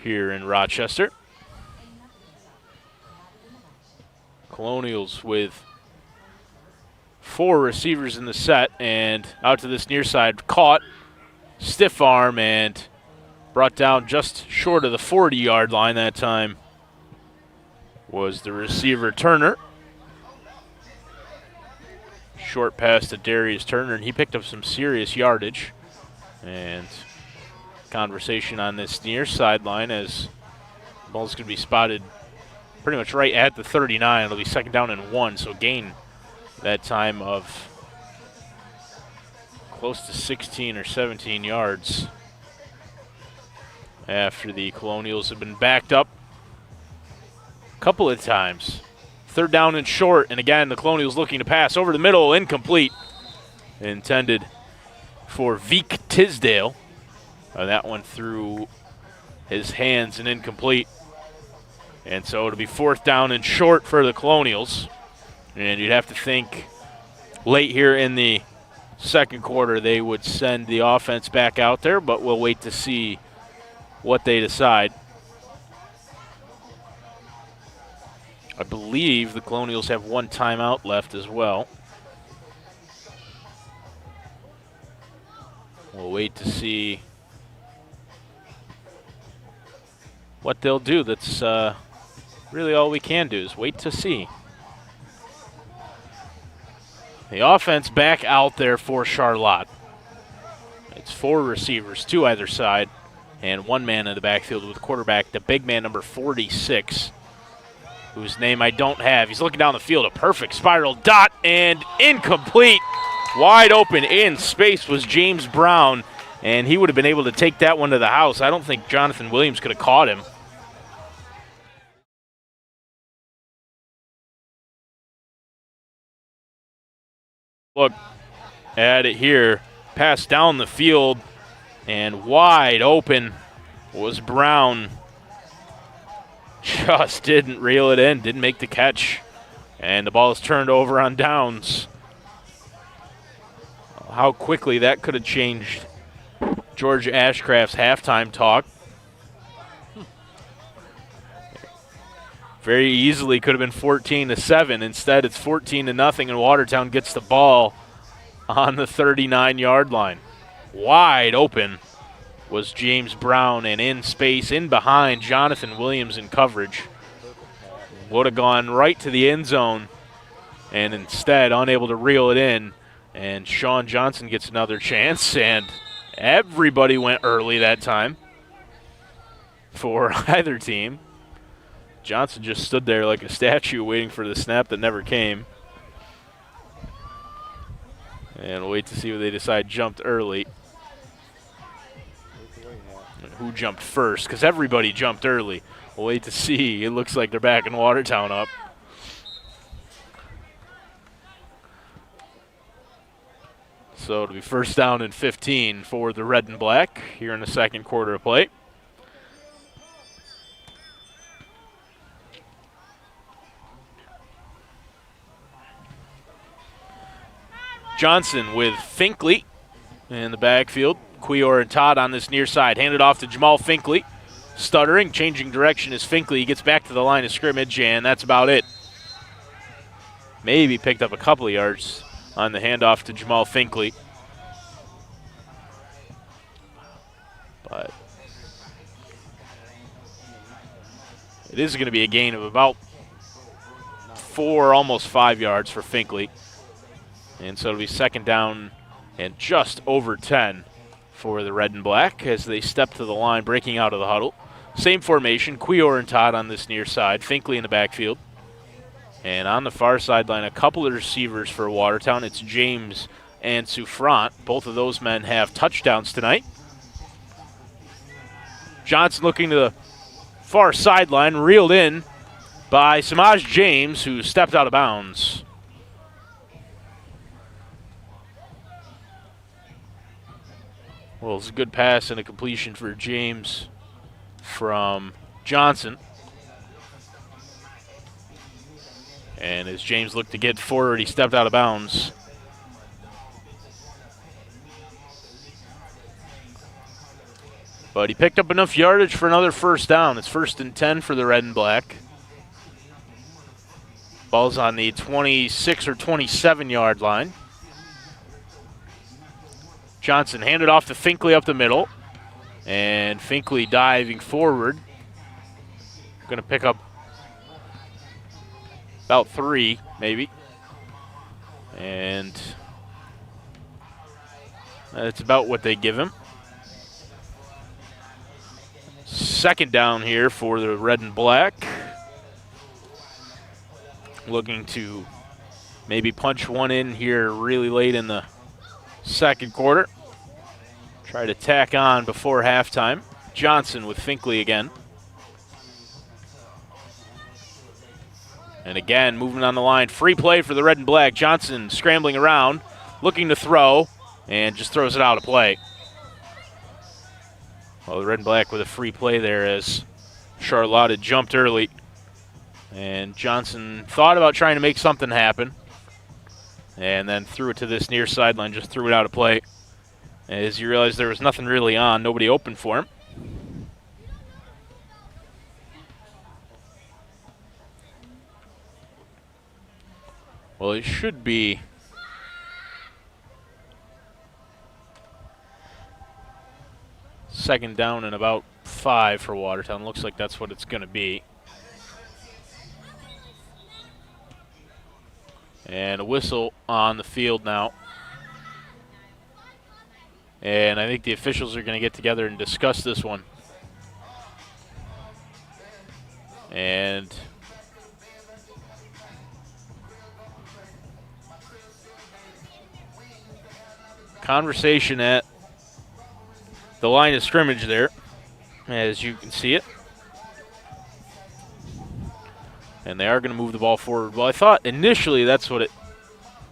Speaker 1: here in Rochester. Colonials with 4 receivers in the set, and out to this near side, caught, stiff arm, and brought down just short of the 40-yard line that time was the receiver Turner. Short pass to Darius Turner, and he picked up some serious yardage. And conversation on this near sideline as Ball's going to be spotted pretty much right at the 39. It'll be second down and 1, so gain that time of close to 16 or 17 yards after the Colonials have been backed up a couple of times. Third down and short, and again, the Colonials looking to pass over the middle, incomplete. Intended for Veek Tisdale. That one through his hands and incomplete. And so it'll be fourth down and short for the Colonials. And you'd have to think late here in the second quarter they would send the offense back out there, but we'll wait to see what they decide. I believe the Colonials have one timeout left as well. We'll wait to see what they'll do. That's really all we can do is wait to see. The offense back out there for Charlotte. It's 4 receivers, 2 either side, and 1 man in the backfield with quarterback, the big man, number 46, whose name I don't have. He's looking down the field, a perfect spiral dot, and incomplete. Wide open in space was James Brown, and he would have been able to take that one to the house. I don't think Jonathan Williams could have caught him. Look at it here. Pass down the field, and wide open was Brown. Just didn't reel it in, didn't make the catch. And the ball is turned over on downs. How quickly that could have changed George Ashcraft's halftime talk. Very easily could have been 14-7. Instead, it's 14-0, and Watertown gets the ball on the 39-yard line. Wide open was James Brown, and in space, in behind Jonathan Williams in coverage. Would have gone right to the end zone, and instead unable to reel it in. And Sean Johnson gets another chance, and everybody went early that time for either team. Johnson just stood there like a statue waiting for the snap that never came. And we'll wait to see what they decide jumped early. Who jumped first, because everybody jumped early. We'll wait to see. It looks like they're backing Watertown up. So it'll be first down and 15 for the red and black here in the second quarter of play. Johnson with Finkley in the backfield. Cuellar and Todd on this near side. Handed off to Jamal Finkley. Stuttering, changing direction is Finkley. He gets back to the line of scrimmage, and that's about it. Maybe picked up a couple of yards on the handoff to Jamal Finkley. But it is going to be a gain of about 4, almost 5 yards for Finkley. And so it'll be second down and just over 10 for the red and black as they step to the line, breaking out of the huddle. Same formation, Cuellar and Todd on this near side, Finkley in the backfield. And on the far sideline, a couple of receivers for Watertown. It's James and Souffrant. Both of those men have touchdowns tonight. Johnson looking to the far sideline, reeled in by Samaj James, who stepped out of bounds. Well, it's a good pass and a completion for James from Johnson. And as James looked to get forward, he stepped out of bounds. But he picked up enough yardage for another first down. It's 1st and 10 for the red and black. Ball's on the 26 or 27-yard line. Johnson handed off to Finkley up the middle. And Finkley diving forward. Going to pick up about 3, maybe. And that's about what they give him. second down here for the red and black. Looking to maybe punch one in here really late in the second quarter. Try to tack on before halftime. Johnson with Finkley again. And again, moving on the line. Free play for the red and black. Johnson scrambling around, looking to throw, and just throws it out of play. Well, the red and black with a free play there as Charlotte had jumped early. And Johnson thought about trying to make something happen. And then threw it to this near sideline, just threw it out of play. As you realize there was nothing really on, nobody open for him. Well, it should be second down and about 5 for Watertown. Looks like that's what it's going to be. And a whistle on the field now. And I think the officials are going to get together and discuss this one. And conversation at the line of scrimmage there, as you can see it. And they are going to move the ball forward. Well, I thought initially that's what it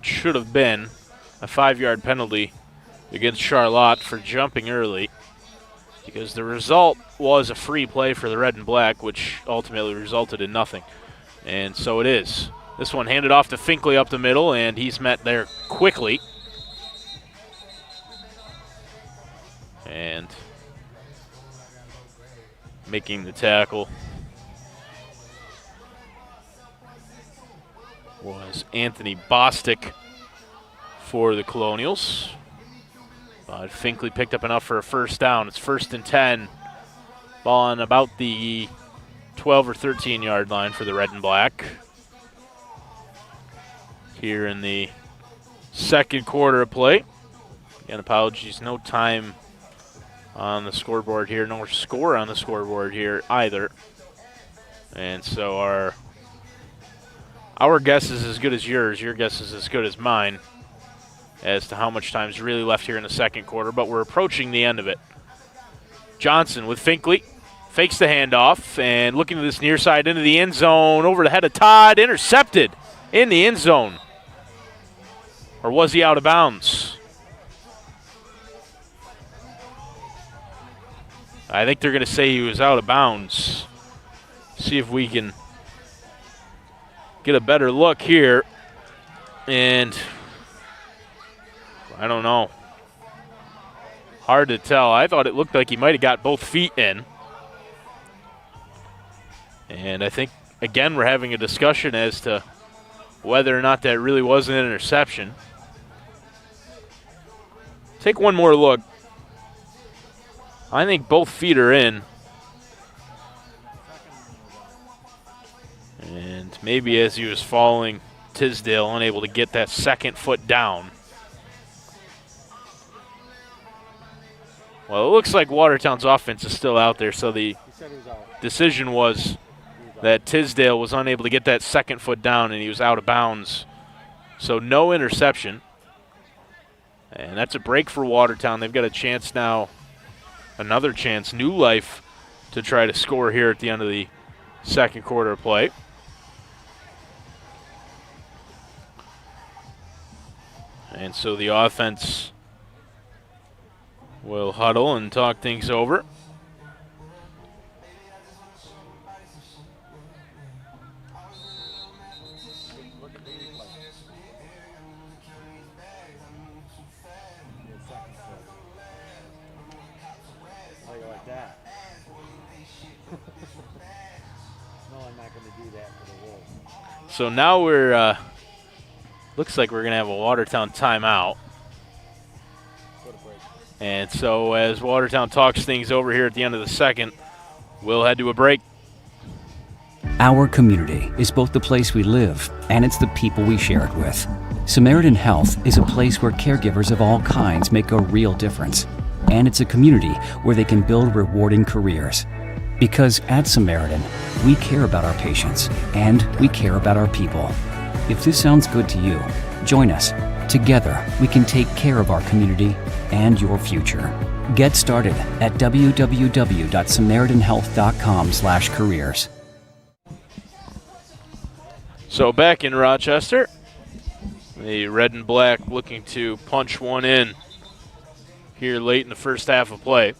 Speaker 1: should have been, a 5-yard penalty against Charlotte for jumping early, because the result was a free play for the red and black, which ultimately resulted in nothing. And so it is. This one handed off to Finkley up the middle, and he's met there quickly. And making the tackle was Anthony Bostic for the Colonials. But Finkley picked up enough for a first down. It's 1st and 10. Ball on about the 12 or 13-yard line for the red and black. Here in the second quarter of play. Again, apologies, no time on the scoreboard here, no score on the scoreboard here either. And so our guess is as good as yours. Your guess is as good as mine as to how much time is really left here in the second quarter, but we're approaching the end of it. Johnson with Finkley, fakes the handoff, and looking to this near side into the end zone, over the head of Todd, intercepted in the end zone. Or was he out of bounds? I think they're going to say he was out of bounds. See if we can get a better look here. And I don't know. Hard to tell. I thought it looked like he might have got both feet in. And I think, again, we're having a discussion as to whether or not that really was an interception. Take one more look. I think both feet are in. And maybe as he was falling, Tisdale unable to get that second foot down. Well, it looks like Watertown's offense is still out there, so the decision was that Tisdale was unable to get that second foot down and he was out of bounds. So no interception. And that's a break for Watertown. They've got a chance now, another chance, new life, to try to score here at the end of the second quarter of play. And so the offense will huddle and talk things over. So now we're, looks like we're going to have a Watertown timeout. And so as Watertown talks things over here at the end of the second, we'll head to a break.
Speaker 17: Our community is both the place we live and it's the people we share it with. Samaritan Health is a place where caregivers of all kinds make a real difference. And it's a community where they can build rewarding careers. Because at Samaritan, we care about our patients and we care about our people. If this sounds good to you, join us. Together, we can take care of our community and your future. Get started at www.samaritanhealth.com/careers.
Speaker 1: So back in Rochester, the red and black looking to punch one in here late in the first half of play.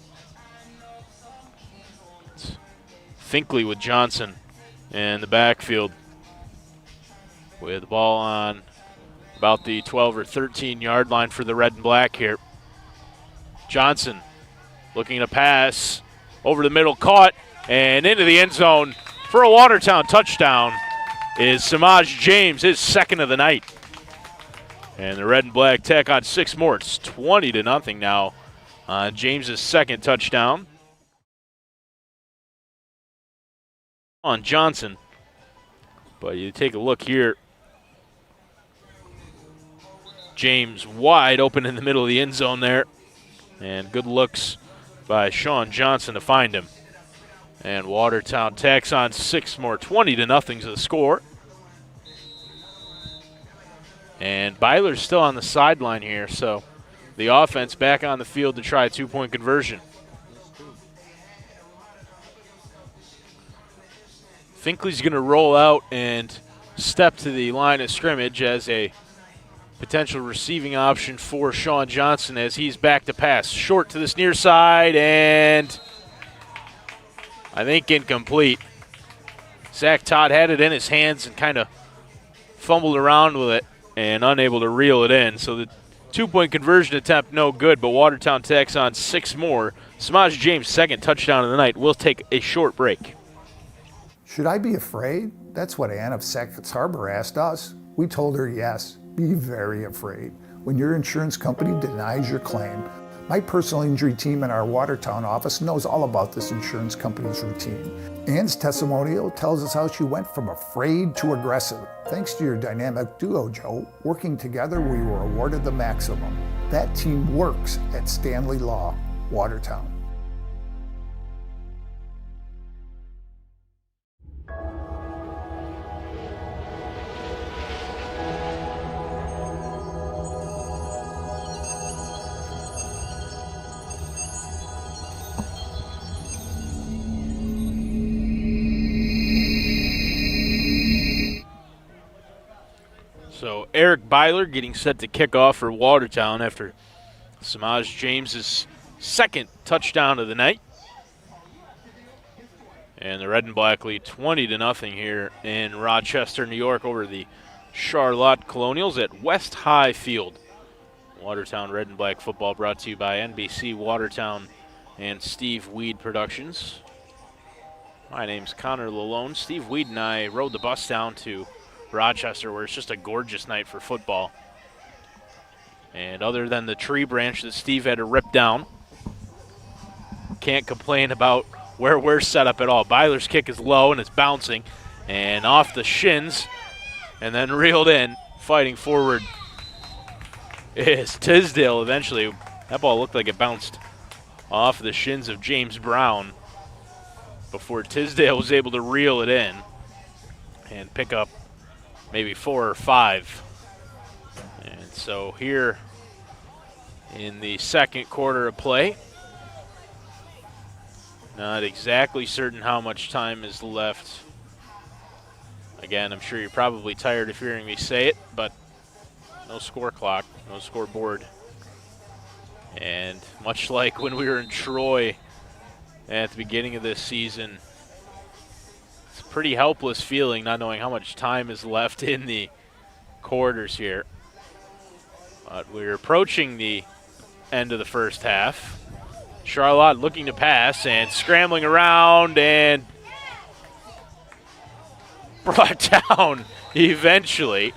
Speaker 1: It's Finkley with Johnson in the backfield with the ball on about the 12 or 13 yard line for the red and black here. Johnson looking to pass over the middle, caught, and into the end zone for a Watertown touchdown is Samaj James, his second of the night. And the red and black tack on 6 more. It's 20-0 now on James's second touchdown. On Johnson. But you take a look here. James wide open in the middle of the end zone there. And good looks by Sean Johnson to find him. And Watertown tacks on 6 more. 20-0 is the score. And Byler's still on the sideline here, so the offense back on the field to try a 2-point conversion. Finkley's going to roll out and step to the line of scrimmage as a potential receiving option for Sean Johnson as he's back to pass. Short to this near side, and I think incomplete. Zach Todd had it in his hands and kind of fumbled around with it and unable to reel it in. So the 2-point conversion attempt no good, but Watertown tacks on 6 more. Samaj James' second touchdown of the night. We'll take a short break.
Speaker 18: Should I be afraid? That's what Ann of Sackett's Harbor asked us. We told her yes. Be very afraid when your insurance company denies your claim. My personal injury team in our Watertown office knows all about this insurance company's routine. Ann's testimonial tells us how she went from afraid to aggressive. Thanks to your dynamic duo, Joe, working together, we were awarded the maximum. That team works at Stanley Law, Watertown.
Speaker 1: So Eric Byler getting set to kick off for Watertown after Samaj James's second touchdown of the night. And the red and black lead 20-0 here in Rochester, New York over the Charlotte Colonials at West High Field. Watertown red and black football brought to you by NBC Watertown and Steve Weed Productions. My name's Connor Lalone. Steve Weed and I rode the bus down to Rochester, where it's just a gorgeous night for football. And other than the tree branch that Steve had to rip down, can't complain about where we're set up at all. Byler's kick is low and it's bouncing and off the shins and then reeled in. Fighting forward is Tisdale eventually. That ball looked like it bounced off the shins of James Brown before Tisdale was able to reel it in and pick up maybe 4 or 5. And so here in the second quarter of play, not exactly certain how much time is left. Again, I'm sure you're probably tired of hearing me say it, but no score clock, no scoreboard. And much like when we were in Troy at the beginning of this season, it's a pretty helpless feeling not knowing how much time is left in the quarters here. But we're approaching the end of the first half. Charlotte looking to pass and scrambling around and brought down eventually.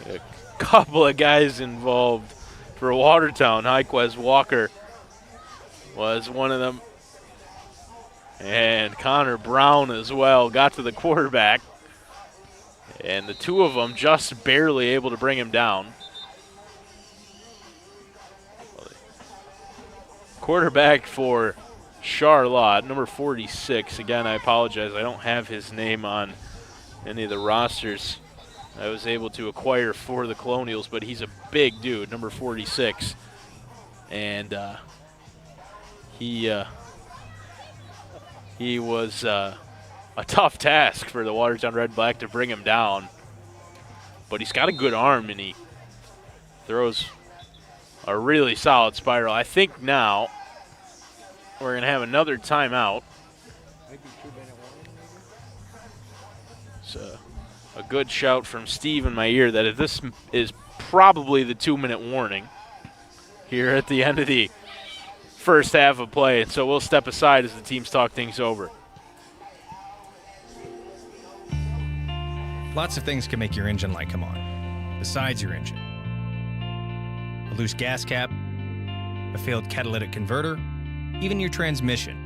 Speaker 1: A couple of guys involved for Watertown. Hiquez Walker was one of them. And Connor Brown as well got to the quarterback. And the two of them just barely able to bring him down. quarterback for Charlotte, number 46. Again, I apologize. I don't have his name on any of the rosters I was able to acquire for the Colonials, but he's a big dude, number 46. And he was a tough task for the Watertown Red Black to bring him down. But he's got a good arm, and he throws a really solid spiral. I think now we're going to have another timeout. It's a good shout from Steve in my ear that this is probably the 2-minute warning here at the end of the first half of play. And so we'll step aside as the teams talk things over.
Speaker 2: Lots of things can make your engine light come on, besides your engine. A loose gas cap, a failed catalytic converter, even your transmission.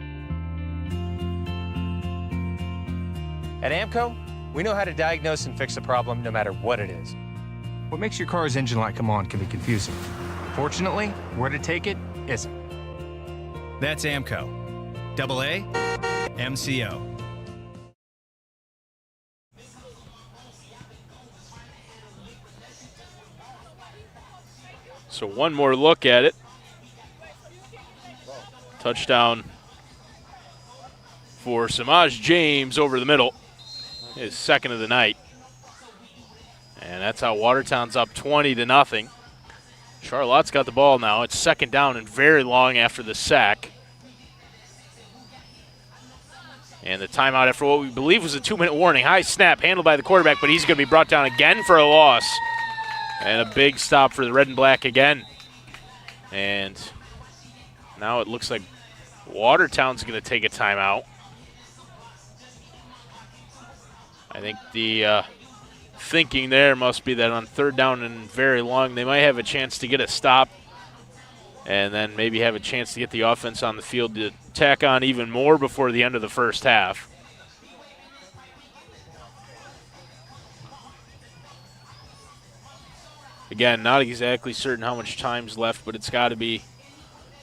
Speaker 3: At AMCO, we know how to diagnose and fix a problem no matter what it is.
Speaker 2: What makes your car's engine light come on can be confusing. Fortunately, where to take it isn't. That's AMCO. AA MCO.
Speaker 1: So one more look at it. Touchdown for Samaj James over the middle. His second of the night. And that's how Watertown's up 20-0. Charlotte's got the ball now. It's second down and very long after the sack. And the timeout after what we believe was a 2-minute warning. High snap handled by the quarterback, but he's going to be brought down again for a loss. And a big stop for the red and black again. And now it looks like Watertown's going to take a timeout. I think the thinking there must be that on third down and very long, they might have a chance to get a stop and then maybe have a chance to get the offense on the field to tack on even more before the end of the first half. Again, not exactly certain how much time's left, but it's got to be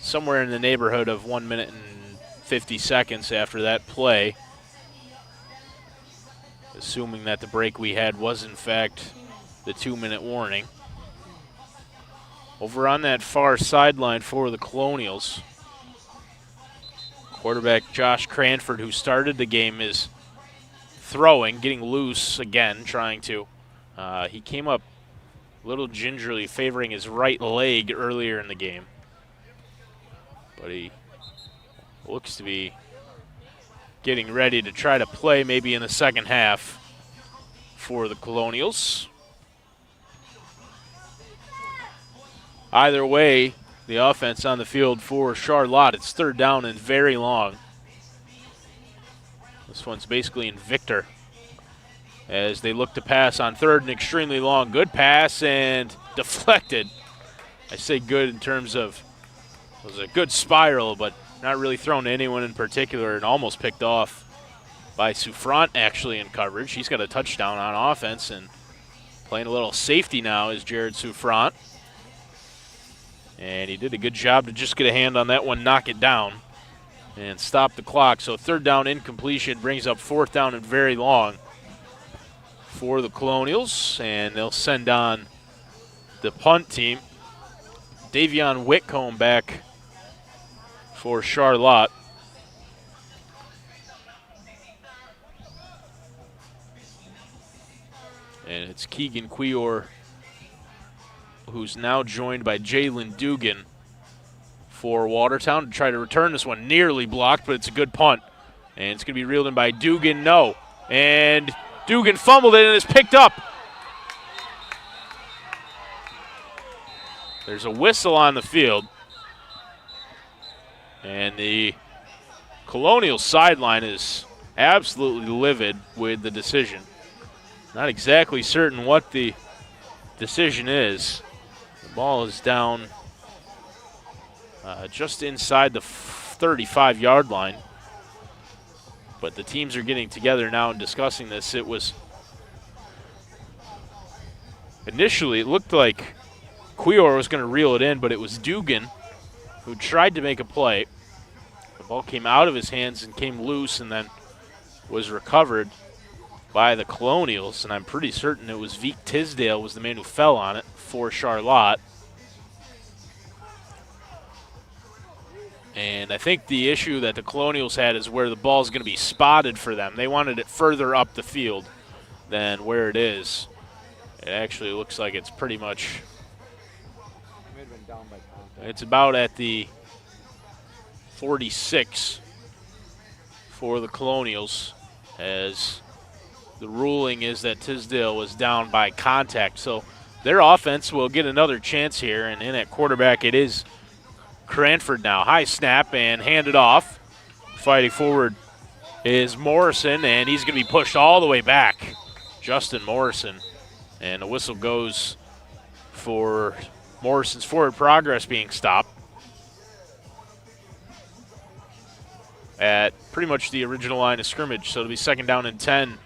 Speaker 1: somewhere in the neighborhood of 1 minute and 50 seconds after that play. Assuming that the break we had was, in fact, the 2-minute warning. Over on that far sideline for the Colonials, quarterback Josh Cranford, who started the game, is throwing, getting loose again, trying to. He came up a little gingerly, favoring his right leg earlier in the game. But he looks to be getting ready to try to play maybe in the second half for the Colonials. Either way, the offense on the field for Charlotte. It's third down and very long. This one's basically in Victor as they look to pass on third and extremely long. Good pass and deflected. I say good in terms of it was a good spiral, but not really thrown to anyone in particular, and almost picked off by Souffrant actually in coverage. He's got a touchdown on offense, and playing a little safety now is Jared Souffrant. And he did a good job to just get a hand on that one, knock it down, and stop the clock. So third down incompletion brings up fourth down and very long for the Colonials, and they'll send on the punt team. Davion Whitcomb back for Charlotte. And it's Keegan Quior, who's now joined by Jalen Dugan for Watertown to try to return this one. Nearly blocked, but it's a good punt. And it's going to be reeled in by Dugan. No. And Dugan fumbled it and is picked up. There's a whistle on the field. And the Colonial sideline is absolutely livid with the decision. Not exactly certain what the decision is. The ball is down just inside the 35-yard line. But the teams are getting together now and discussing this. It was initially, it looked like Quior was going to reel it in, but it was Dugan who tried to make a play. The ball came out of his hands and came loose and then was recovered by the Colonials, and I'm pretty certain it was Veek Tisdale was the man who fell on it for Charlotte. And I think the issue that the Colonials had is where the ball is going to be spotted for them. They wanted it further up the field than where it is. It actually looks like it's pretty much, it's about at the 46 for the Colonials, as the ruling is that Tisdale was down by contact. So their offense will get another chance here, and in at quarterback it is Cranford now. High snap and handed off. Fighting forward is Morrison, and he's going to be pushed all the way back. Justin Morrison. And the whistle goes for Morrison's forward progress being stopped at pretty much the original line of scrimmage. So it'll be 2nd down and 10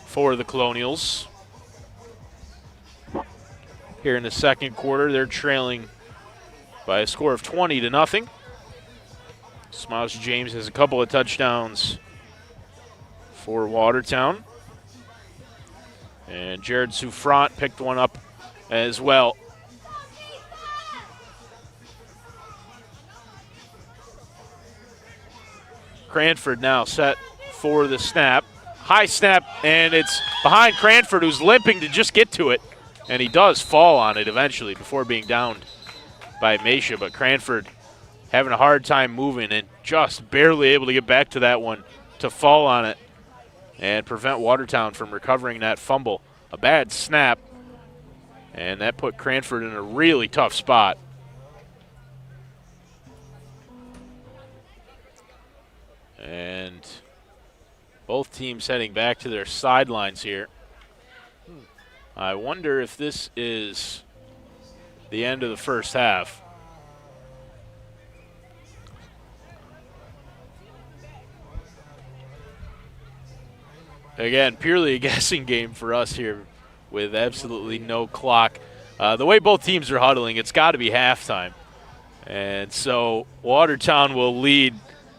Speaker 1: for the Colonials. Here in the second quarter, they're trailing by a score of 20-0. Smiles James has a couple of touchdowns for Watertown. And Jared Souffrant picked one up as well. Cranford now set for the snap. High snap, and it's behind Cranford, who's limping to just get to it. And he does fall on it eventually before being downed by Mesha, but Cranford having a hard time moving and just barely able to get back to that one to fall on it and prevent Watertown from recovering that fumble. A bad snap, and that put Cranford in a really tough spot. And both teams heading back to their sidelines here. I wonder if this is the end of the first half. Again, purely a guessing game for us here with absolutely no clock. The way both teams are huddling, it's got to be halftime. And so Watertown will lead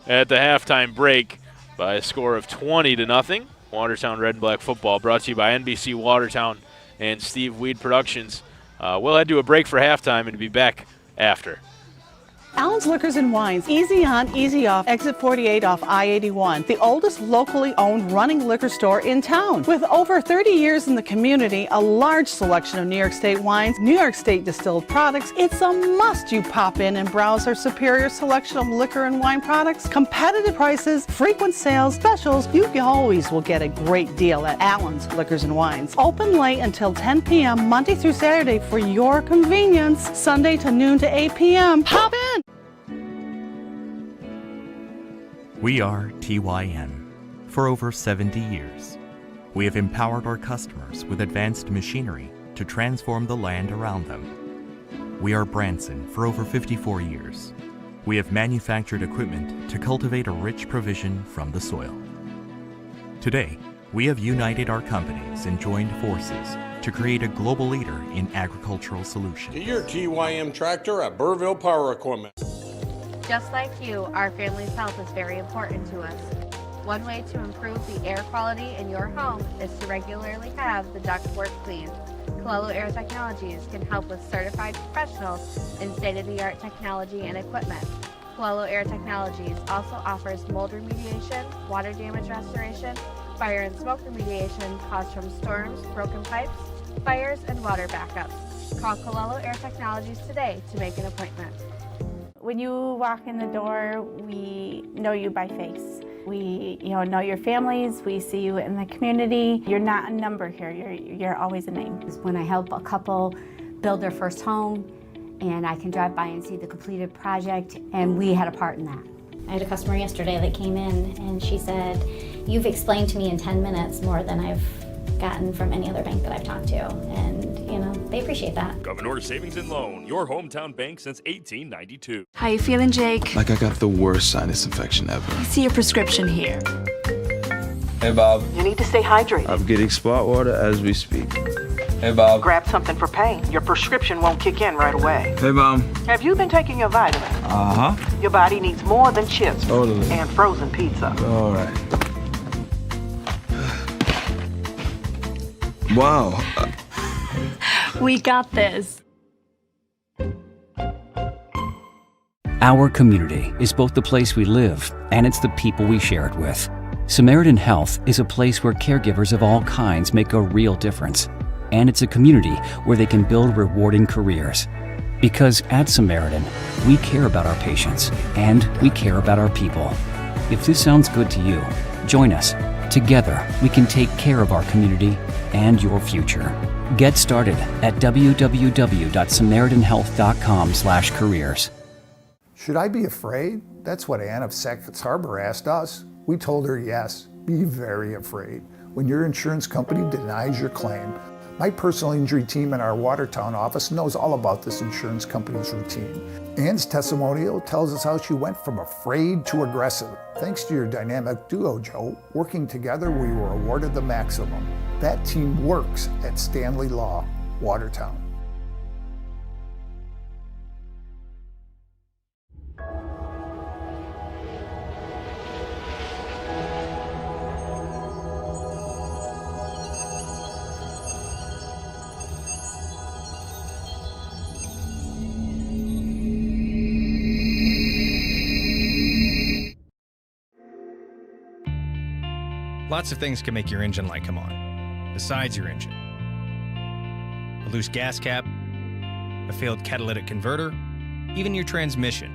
Speaker 1: at the halftime break by a score of 20-0. Watertown Red and Black Football brought to you by NBC Watertown and Steve Weed Productions. We'll head to a break for halftime and be back after.
Speaker 4: Allen's Liquors and Wines, easy on, easy off, exit 48 off I-81, the oldest locally owned running liquor store in town. With over 30 years in the community, a large selection of New York State wines, New York State distilled products, it's a must you pop in and browse our superior selection of liquor and wine products, competitive prices, frequent sales, specials. You always will get a great deal at Allen's Liquors and Wines. Open late until 10 p.m. Monday through Saturday for your convenience, Sunday to noon to 8 p.m. Pop in!
Speaker 5: We are TYN. For over 70 years, we have empowered our customers with advanced machinery to transform the land around them. We are Branson. For over 54 years, we have manufactured equipment to cultivate a rich provision from the soil. Today, we have united our companies and joined forces to create a global leader in agricultural solutions.
Speaker 6: Get your TYM tractor at Burville Power Equipment.
Speaker 7: Just like you, our family's health is very important to us. One way to improve the air quality in your home is to regularly have the ductwork cleaned. Colonial Air Technologies can help with certified professionals in state-of-the-art technology and equipment. Colonial Air Technologies also offers mold remediation, water damage restoration, fire and smoke remediation caused from storms, broken pipes, fires, and water backups. Call Colonial Air Technologies today to make an appointment.
Speaker 8: When you walk in the door, we know you by face. We, know your families. We see you in the community. You're not a number here. You're always a name.
Speaker 10: When I help a couple build their first home, and I can drive by and see the completed project, and we had a part in that.
Speaker 11: I had a customer yesterday that came in and she said, "You've explained to me in 10 minutes more than I've gotten from any other bank that I've talked to." And, they appreciate that.
Speaker 12: Governor Savings and Loan, your hometown bank since 1892.
Speaker 13: How you feeling, Jake?
Speaker 14: Like I got the worst sinus infection ever.
Speaker 13: I see your prescription here.
Speaker 15: Hey, Bob.
Speaker 16: You need to stay hydrated.
Speaker 15: I'm getting spot water as we speak. Hey, Bob.
Speaker 16: Grab something for pain. Your prescription won't kick in right away.
Speaker 15: Hey, Mom.
Speaker 16: Have you been taking your vitamins?
Speaker 15: Uh-huh.
Speaker 16: Your body needs more than chips
Speaker 15: Totally.
Speaker 16: and frozen pizza.
Speaker 15: All right. Wow.
Speaker 13: We got this.
Speaker 17: Our community is both the place we live and it's the people we share it with. Samaritan Health is a place where caregivers of all kinds make a real difference. And it's a community where they can build rewarding careers. Because at Samaritan, we care about our patients and we care about our people. If this sounds good to you, join us. Together, we can take care of our community and your future. Get started at www.samaritanhealth.com/careers.
Speaker 18: Should I be afraid? That's what Ann of Sackett's Harbor asked us. We told her yes, be very afraid. When your insurance company denies your claim, my personal injury team in our Watertown office knows all about this insurance company's routine. Ann's testimonial tells us how she went from afraid to aggressive. Thanks to your dynamic duo, Joe, working together, we were awarded the maximum. That team works at Stanley Law, Watertown.
Speaker 2: Lots of things can make your engine light come on, besides your engine. A loose gas cap, a failed catalytic converter, even your transmission.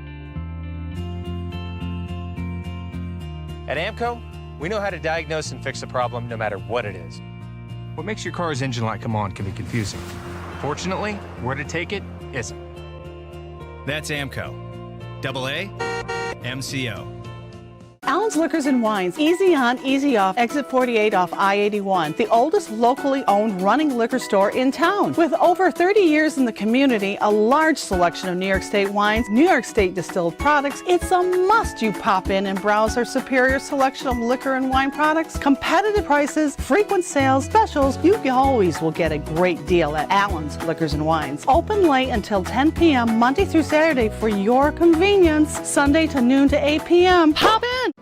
Speaker 3: At AMCO, we know how to diagnose and fix a problem no matter what it is. What makes your car's engine light come on can be confusing. Fortunately, where to take it isn't.
Speaker 2: That's AMCO. AA MCO.
Speaker 4: Allen's Liquors and Wines, easy on, easy off, exit 48 off I-81, the oldest locally owned running liquor store in town. With over 30 years in the community, a large selection of New York State wines, New York State distilled products, it's a must you pop in and browse our superior selection of liquor and wine products, competitive prices, frequent sales, specials. You always will get a great deal at Allen's Liquors and Wines. Open late until 10 p.m. Monday through Saturday for your convenience, Sunday to noon to 8 p.m. Pop in!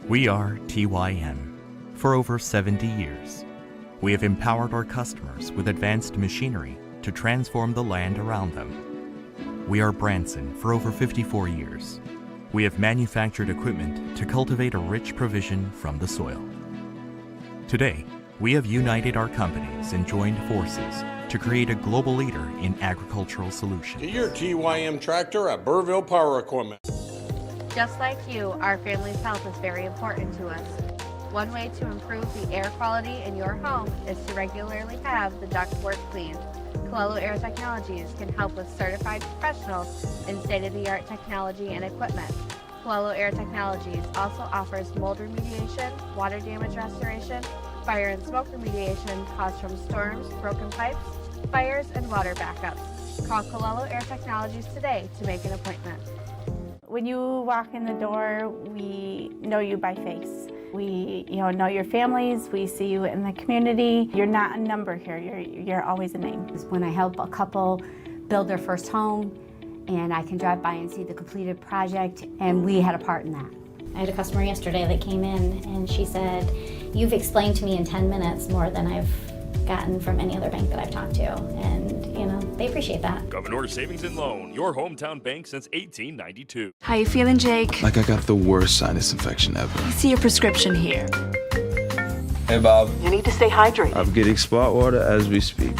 Speaker 5: We are TYM. For over 70 years, we have empowered our customers with advanced machinery to transform the land around them. We are Branson. For over 54 years, we have manufactured equipment to cultivate a rich provision from the soil. Today, we have united our companies and joined forces to create a global leader in agricultural solutions.
Speaker 6: Get your TYM tractor at Burville Power Equipment.
Speaker 7: Just like you, our family's health is very important to us. One way to improve the air quality in your home is to regularly have the ductwork cleaned. Colonials Air Technologies can help with certified professionals in state-of-the-art technology and equipment. Colonials Air Technologies also offers mold remediation, water damage restoration, fire and smoke remediation caused from storms, broken pipes, fires, and water backups. Call Colonials Air Technologies today to make an appointment.
Speaker 8: When you walk in the door, we know you by face. We know your families, we see you in the community. You're not a number here, you're always a name.
Speaker 10: When I help a couple build their first home, and I can drive by and see the completed project, and we had a part in that.
Speaker 11: I had a customer yesterday that came in and she said, "You've explained to me in 10 minutes more than I've gotten from any other bank that I've talked to." And, they appreciate that.
Speaker 12: Governor Savings and Loan, your hometown bank since 1892.
Speaker 13: How you feeling, Jake?
Speaker 14: Like I got the worst sinus infection ever.
Speaker 13: I see your prescription here.
Speaker 15: Hey, Bob.
Speaker 16: You need to stay hydrated.
Speaker 15: I'm getting spot water as we speak.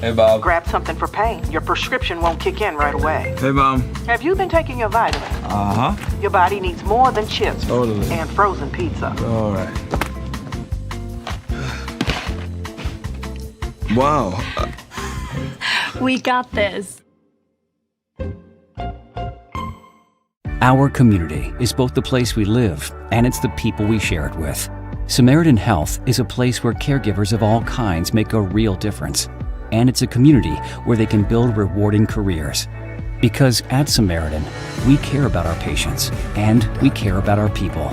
Speaker 15: Hey, Bob.
Speaker 16: Grab something for pain. Your prescription won't kick in right away.
Speaker 15: Hey, Mom.
Speaker 16: Have you been taking your vitamins?
Speaker 15: Uh-huh.
Speaker 16: Your body needs more than chips
Speaker 15: Totally.
Speaker 16: and frozen pizza.
Speaker 15: All right. Wow.
Speaker 13: We got this.
Speaker 17: Our community is both the place we live and it's the people we share it with. Samaritan Health is a place where caregivers of all kinds make a real difference. And it's a community where they can build rewarding careers. Because at Samaritan, we care about our patients and we care about our people.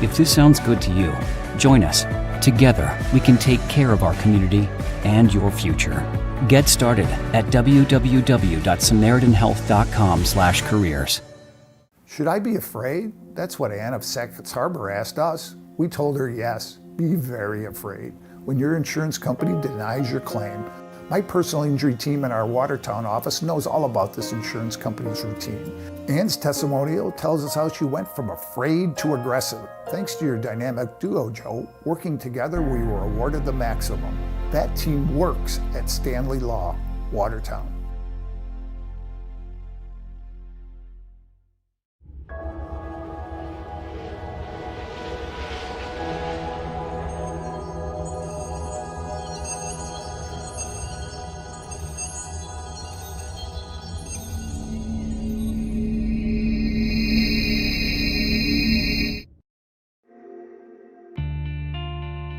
Speaker 17: If this sounds good to you, join us. Together, we can take care of our community and your future. Get started at www.samaritanhealth.com/careers.
Speaker 18: Should I be afraid? That's what Ann of Sackets Harbor asked us. We told her yes, be very afraid. When your insurance company denies your claim, my personal injury team in our Watertown office knows all about this insurance company's routine. Ann's testimonial tells us how she went from afraid to aggressive. Thanks to your dynamic duo, Joe, working together, we were awarded the maximum. That team works at Stanley Law, Watertown.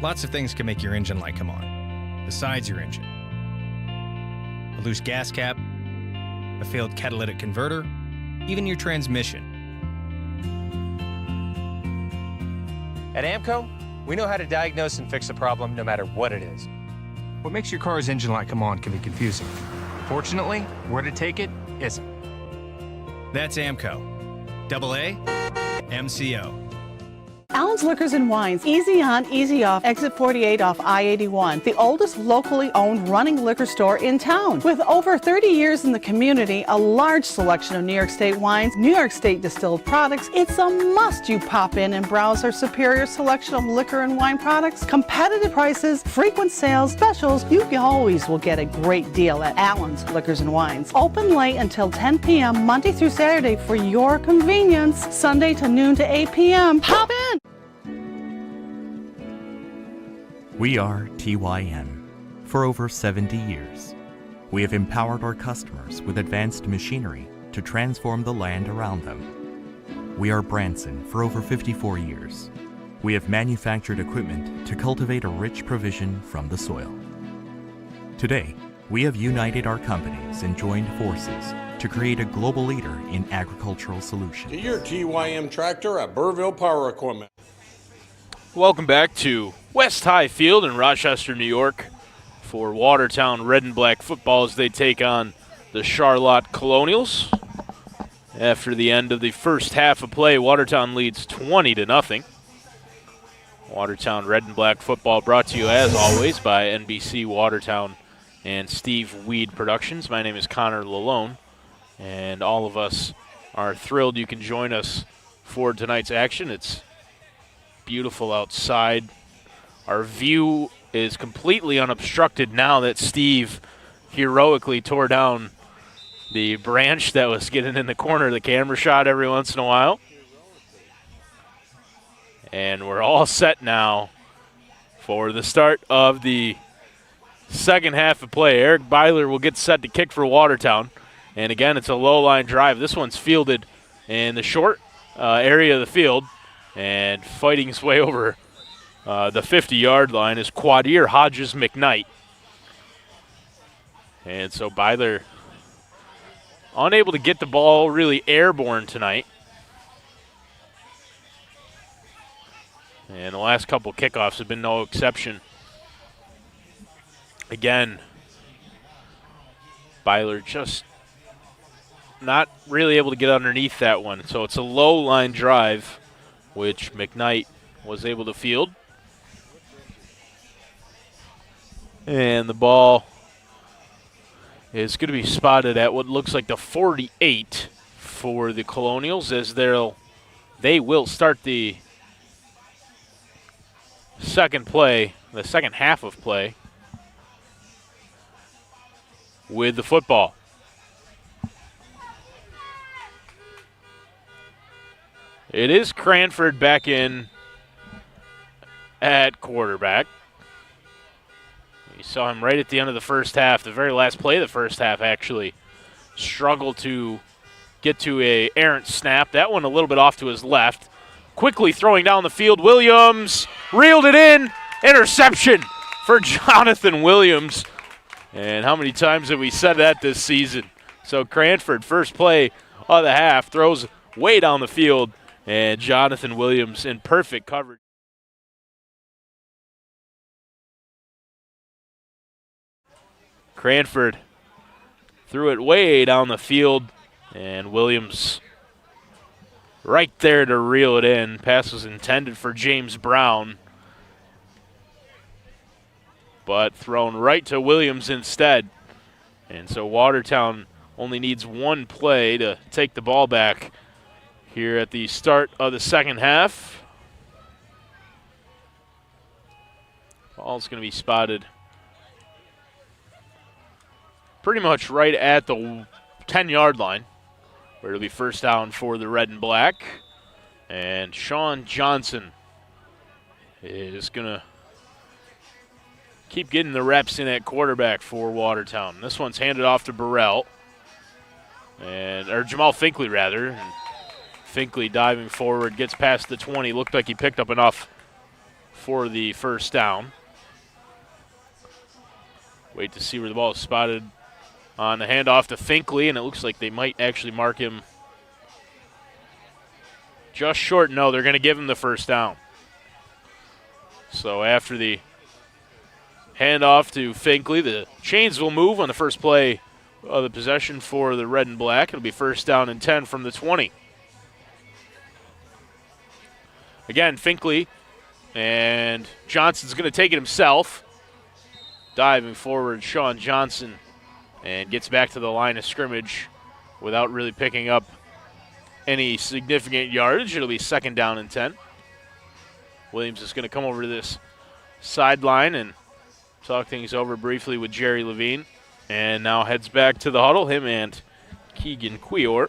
Speaker 2: Lots of things can make your engine light come on, besides your engine. A loose gas cap, a failed catalytic converter, even your transmission.
Speaker 3: At AMCO, we know how to diagnose and fix a problem no matter what it is. What makes your car's engine light come on can be confusing. Fortunately, where to take it isn't.
Speaker 2: That's AMCO. AA, MCO.
Speaker 4: Allen's Liquors and Wines, easy on, easy off, exit 48 off I-81, the oldest locally owned running liquor store in town. With over 30 years in the community, a large selection of New York State wines, New York State distilled products, it's a must you pop in and browse our superior selection of liquor and wine products, competitive prices, frequent sales, specials. You always will get a great deal at Allen's Liquors and Wines. Open late until 10 p.m. Monday through Saturday for your convenience, Sunday to noon to 8 p.m. Hop in!
Speaker 5: We are TYM. For over 70 years, we have empowered our customers with advanced machinery to transform the land around them. We are Branson. For over 54 years, we have manufactured equipment to cultivate a rich provision from the soil. Today, we have united our companies and joined forces to create a global leader in agricultural solutions.
Speaker 6: Get your TYM tractor at Burville Power Equipment.
Speaker 1: Welcome back to West High Field in Rochester, New York for Watertown Red and Black football as they take on the Charlotte Colonials. After the end of the first half of play, Watertown leads 20-0. Watertown Red and Black football brought to you, as always, by NBC Watertown and Steve Weed Productions. My name is Connor Lalone, and all of us are thrilled you can join us for tonight's action. It's beautiful outside. Our view is completely unobstructed now that Steve heroically tore down the branch that was getting in the corner of the camera shot every once in a while. And we're all set now for the start of the second half of play. Eric Byler will get set to kick for Watertown. And again, it's a low line drive. This one's fielded in the short area of the field. And fighting his way over the 50-yard line is Quadir Hodges McKnight. And so Byler unable to get the ball really airborne tonight. And the last couple kickoffs have been no exception. Again, Byler just not really able to get underneath that one. So it's a low line drive, which McKnight was able to field. And the ball is going to be spotted at what looks like the 48 for the Colonials, as they will start the second half of play with the football. It is Cranford back in at quarterback. You saw him right at the end of the first half, the very last play of the first half actually. Struggled to get to a errant snap. That one a little bit off to his left. Quickly throwing down the field. Williams reeled it in. Interception for Jonathan Williams. And how many times have we said that this season? So Cranford, first play of the half, throws way down the field. And Jonathan Williams in perfect coverage. Cranford threw it way down the field, and Williams right there to reel it in. Pass was intended for James Brown, but thrown right to Williams instead. And so Watertown only needs one play to take the ball back here at the start of the second half. Ball's going to be spotted pretty much right at the 10-yard line, where it'll be first down for the red and black. And Sean Johnson is going to keep getting the reps in at quarterback for Watertown. This one's handed off to Burrell, or Jamal Finkley, rather. And Finkley diving forward, gets past the 20. Looked like he picked up enough for the first down. Wait to see where the ball is spotted on the handoff to Finkley, and it looks like they might actually mark him just short. No, they're going to give him the first down. So after the handoff to Finkley, the chains will move on the first play of the possession for the red and black. It'll be first down and 10 from the 20. Again, Finkley, and Johnson's going to take it himself. Diving forward, Sean Johnson, and gets back to the line of scrimmage without really picking up any significant yardage. It'll be second down and 10. Williams is going to come over to this sideline and talk things over briefly with Jerry Levine, and now heads back to the huddle, him and Keegan Quior.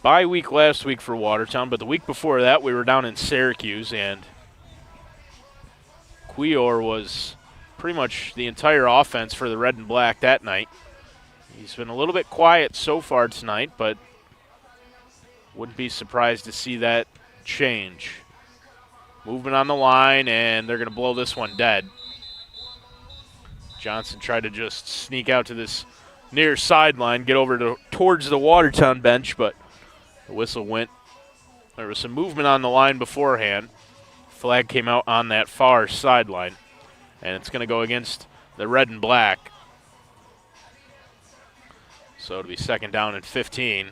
Speaker 1: Bye week last week for Watertown, but the week before that we were down in Syracuse, and Quior was pretty much the entire offense for the red and black that night. He's been a little bit quiet so far tonight, but wouldn't be surprised to see that change. Movement on the line, and they're going to blow this one dead. Johnson tried to just sneak out to this near sideline, get over towards the Watertown bench, but the whistle went. There was some movement on the line beforehand. Flag came out on that far sideline, and it's going to go against the red and black. So it'll be second down and 15.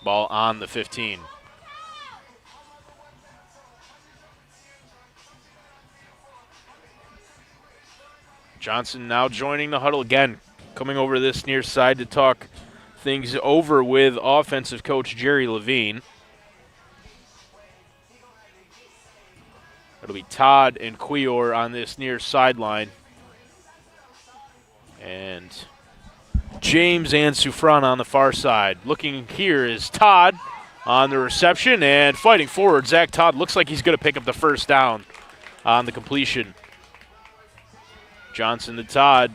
Speaker 1: Ball on the 15. Johnson now joining the huddle again, coming over this near side to talk things over with offensive coach Jerry Levine. It'll be Todd and Quior on this near sideline, and James and Sufran on the far side. Looking here is Todd on the reception, and fighting forward, Zach Todd looks like he's going to pick up the first down on the completion. Johnson to Todd,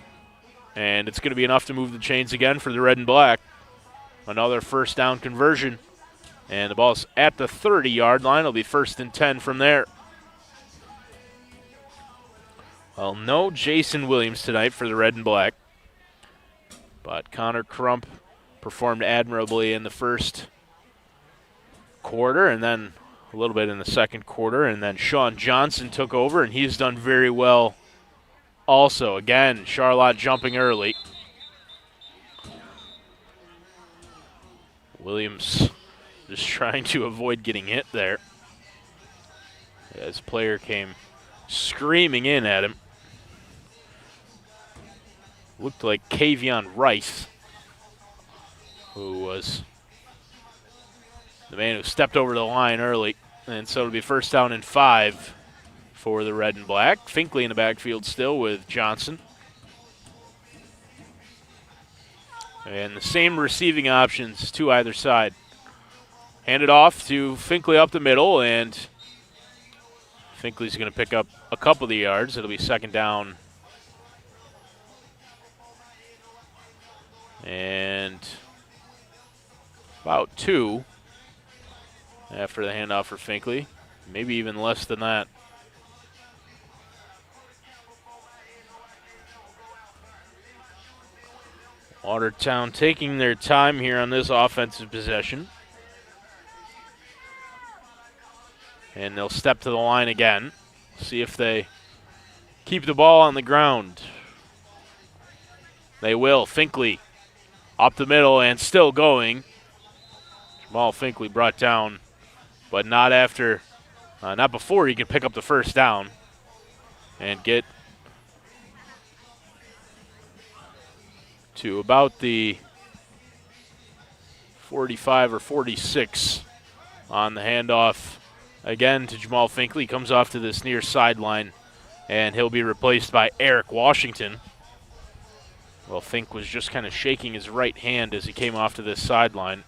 Speaker 1: and it's going to be enough to move the chains again for the red and black. Another first down conversion, and the ball's at the 30-yard line. It'll be first and 10 from there. Well, no Jason Williams tonight for the red and black, but Connor Crump performed admirably in the first quarter, and then a little bit in the second quarter, and then Sean Johnson took over, and he's done very well also. Again, Charlotte jumping early. Williams just trying to avoid getting hit there, as player came screaming in at him. Looked like Kavion Rice, who was the man who stepped over the line early. And so it'll be first down and 5 for the red and black. Finkley in the backfield still with Johnson. And the same receiving options to either side. Handed off to Finkley up the middle, and Finkley's going to pick up a couple of the yards. It'll be second down and about 2 after the handoff for Finkley. Maybe even less than that. Watertown taking their time here on this offensive possession. And they'll step to the line again. See if they keep the ball on the ground. They will. Finkley up the middle and still going. Jamal Finkley brought down, but not after, not before he can pick up the first down and get to about the 45 or 46 on the handoff again to Jamal Finkley. Comes off to this near sideline, and he'll be replaced by Eric Washington. Well, Fink was just kind of shaking his right hand as he came off to this sideline.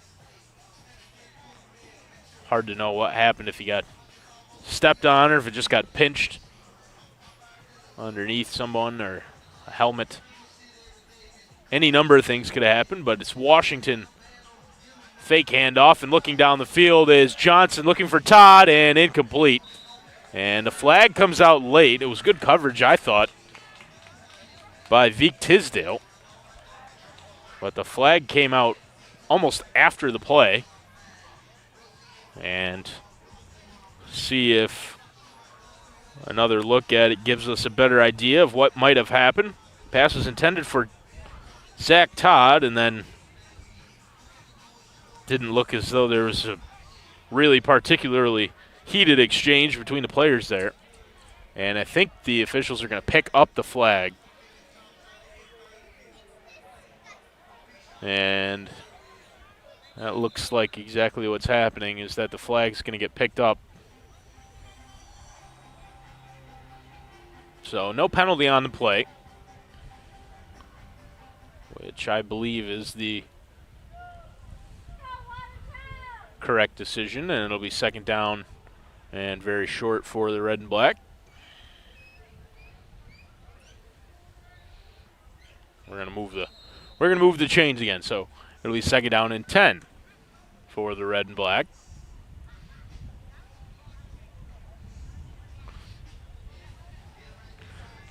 Speaker 1: Hard to know what happened, if he got stepped on or if it just got pinched underneath someone or a helmet. Any number of things could have happened, but it's Washington. Fake handoff, and looking down the field is Johnson looking for Todd, and incomplete. And the flag comes out late. It was good coverage, I thought, by Veek Tisdale. But the flag came out almost after the play. And see if another look at it gives us a better idea of what might have happened. Pass was intended for Zach Todd, and then didn't look as though there was a really particularly heated exchange between the players there. And I think the officials are going to pick up the flag. And that looks like exactly what's happening, is that the flag's going to get picked up. So no penalty on the play, which I believe is the correct decision, and it'll be second down and very short for the red and black. We're going to move the chains again, so it'll be second down and 10 for the red and black.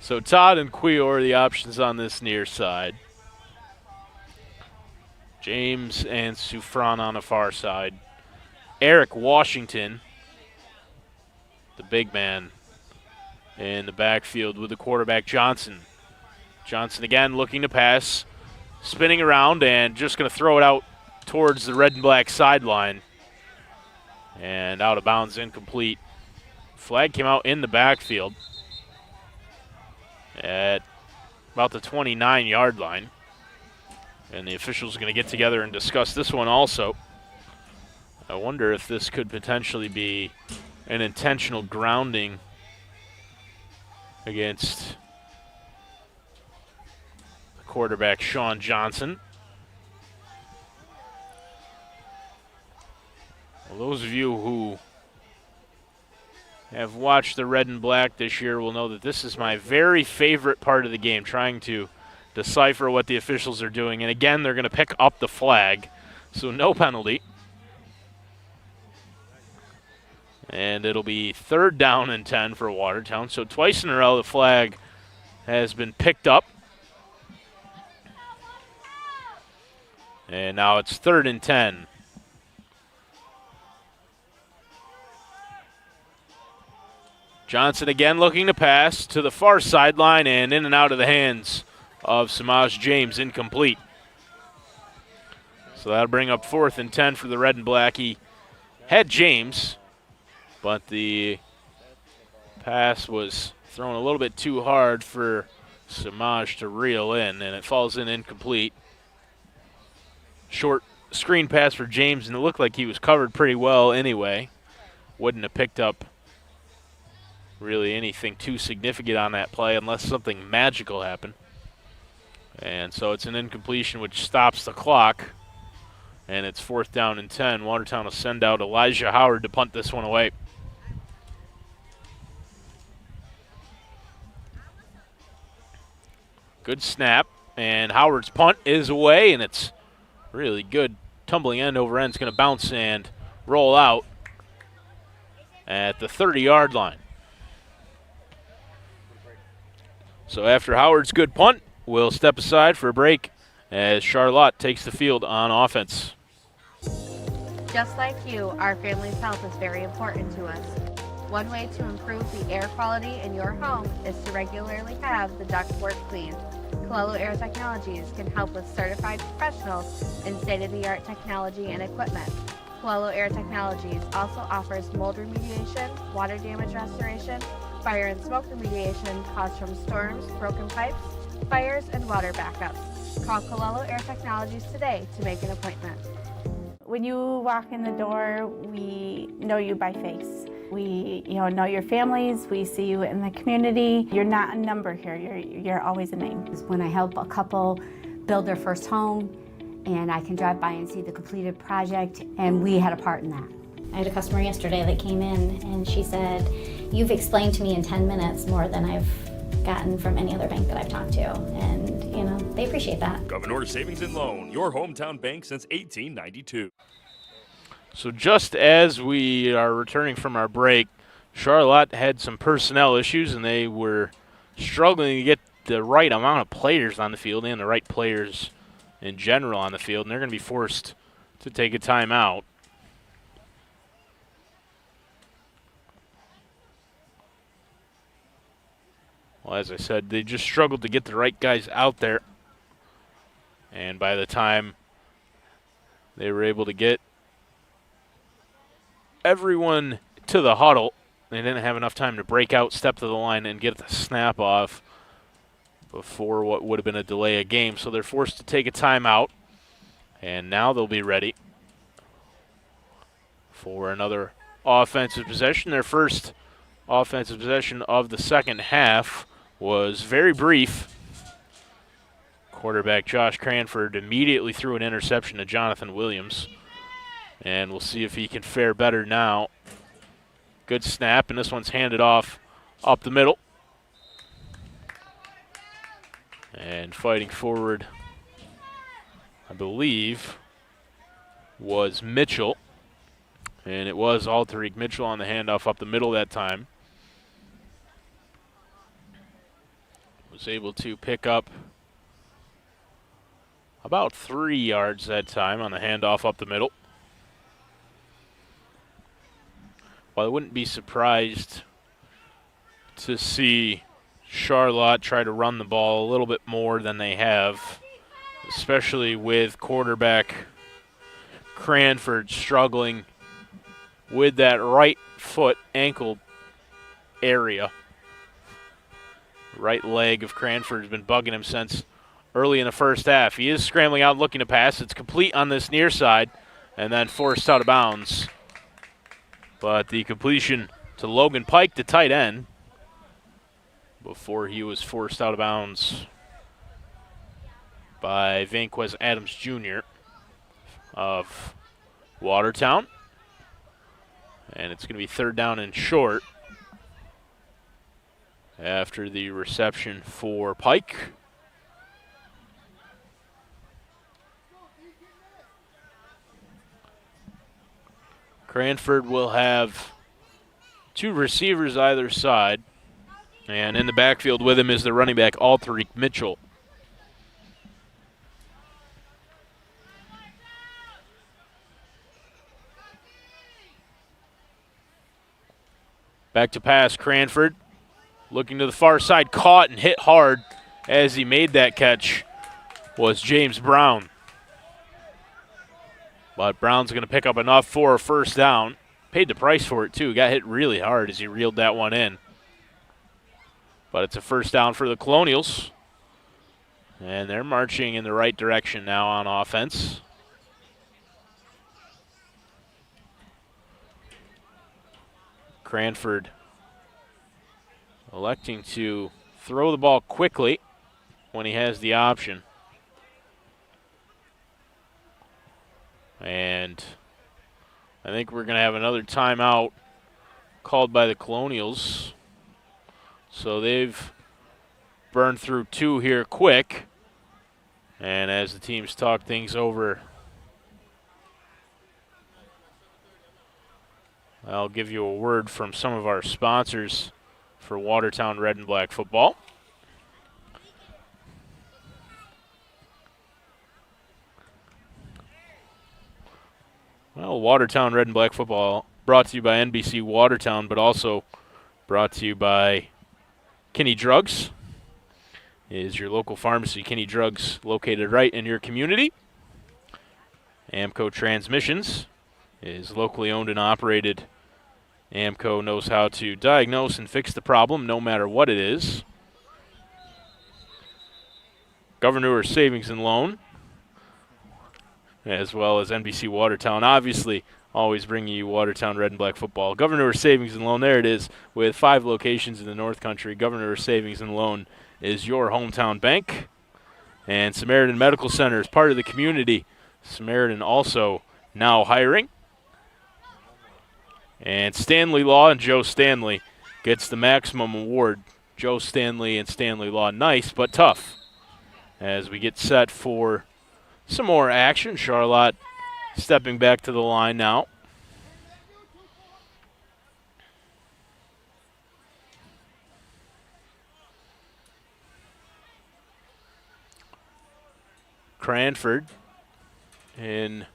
Speaker 1: So Todd and Quior are the options on this near side. James and Sufran on the far side. Eric Washington, the big man, in the backfield with the quarterback Johnson. Johnson again looking to pass, spinning around and just going to throw it out towards the red and black sideline. And out of bounds, incomplete. Flag came out in the backfield at about the 29-yard line. And the officials are going to get together and discuss this one also. I wonder if this could potentially be an intentional grounding against the quarterback, Sean Johnson. Well, those of you who have watched the red and black this year will know that this is my very favorite part of the game, trying to decipher what the officials are doing. And again, they're going to pick up the flag, so no penalty. And it'll be third down and 10 for Watertown. So twice in a row the flag has been picked up. And now it's third and 10. Johnson again looking to pass to the far sideline and in and out of the hands of Samaj James, incomplete. So that'll bring up fourth and 10 for the red and black. He had James, but the pass was thrown a little bit too hard for Samaj to reel in, and it falls in incomplete. Short screen pass for James, and it looked like he was covered pretty well anyway. Wouldn't have picked up really anything too significant on that play unless something magical happened. And so it's an incompletion which stops the clock, and it's fourth down and 10. Watertown will send out Elijah Howard to punt this one away. Good snap, and Howard's punt is away, and it's really good tumbling end over end. It's going to bounce and roll out at the 30-yard line. So after Howard's good punt, we'll step aside for a break as Charlotte takes the field on offense.
Speaker 7: Just like you, our family's health is very important to us. One way to improve the air quality in your home is to regularly have the ductwork cleaned. Colonial Air Technologies can help with certified professionals in state-of-the-art technology and equipment. Colonial Air Technologies also offers mold remediation, water damage restoration, fire and smoke remediation caused from storms, broken pipes, fires, and water backups. Call Colonial Air Technologies today to make an appointment.
Speaker 8: When you walk in the door, we know you by face. We, know your families. We see you in the community. You're not a number here. You're always a name.
Speaker 10: When I help a couple build their first home, and I can drive by and see the completed project, and we had a part in that.
Speaker 11: I had a customer yesterday that came in and she said, "You've explained to me in 10 minutes more than I've gotten from any other bank that I've talked to." And, they appreciate that.
Speaker 12: Governor Savings and Loan, your hometown bank since 1892.
Speaker 1: So just as we are returning from our break, Charlotte had some personnel issues, and they were struggling to get the right amount of players on the field and the right players in general on the field, and they're going to be forced to take a timeout. Well, as I said, they just struggled to get the right guys out there, and by the time they were able to get everyone to the huddle, they didn't have enough time to break out, step to the line, and get the snap off before what would have been a delay of game. So they're forced to take a timeout, and now they'll be ready for another offensive possession. Their first offensive possession of the second half was very brief. Quarterback Josh Cranford immediately threw an interception to Jonathan Williams, and we'll see if he can fare better now. Good snap, and this one's handed off up the middle. And fighting forward, I believe, was Mitchell. And it was Alterique Mitchell on the handoff up the middle that time. Was able to pick up about 3 yards that time on the handoff up the middle. Well, I wouldn't be surprised to see Charlotte try to run the ball a little bit more than they have, especially with quarterback Cranford struggling with that right foot ankle area. Right leg of Cranford has been bugging him since early in the first half. He is scrambling out looking to pass. It's complete on this near side and then forced out of bounds. But the completion to Logan Pike, the tight end, before he was forced out of bounds by Vanquez Adams Jr. of Watertown. And it's going to be third down and short after the reception for Pike. Cranford will have two receivers either side, and in the backfield with him is the running back Alterique Mitchell. Back to pass, Cranford looking to the far side, caught and hit hard as he made that catch was James Brown. But Brown's going to pick up enough for a first down. Paid the price for it, too. Got hit really hard as he reeled that one in. But it's a first down for the Colonials. And they're marching in the right direction now on offense. Cranford electing to throw the ball quickly when he has the option. And I think we're going to have another timeout called by the Colonials. So they've burned through two here quick. And as the teams talk things over, I'll give you a word from some of our sponsors for Watertown Red and Black football. Well, Watertown Red and Black football brought to you by NBC Watertown, but also brought to you by Kinney Drugs. Is your local pharmacy. Kinney Drugs, located right in your community. AMCO Transmissions is locally owned and operated. AMCO knows how to diagnose and fix the problem no matter what it is. Governor Savings and Loan, as well as NBC Watertown, obviously always bringing you Watertown Red and Black football. Governor Savings and Loan, there it is, with 5 locations in the North Country. Governor Savings and Loan is your hometown bank. And Samaritan Medical Center is part of the community. Samaritan also now hiring. And Stanley Law and Joe Stanley gets the maximum award. Joe Stanley and Stanley Law, nice but tough. As we get set for some more action, Charlotte stepping back to the line now. Cranford in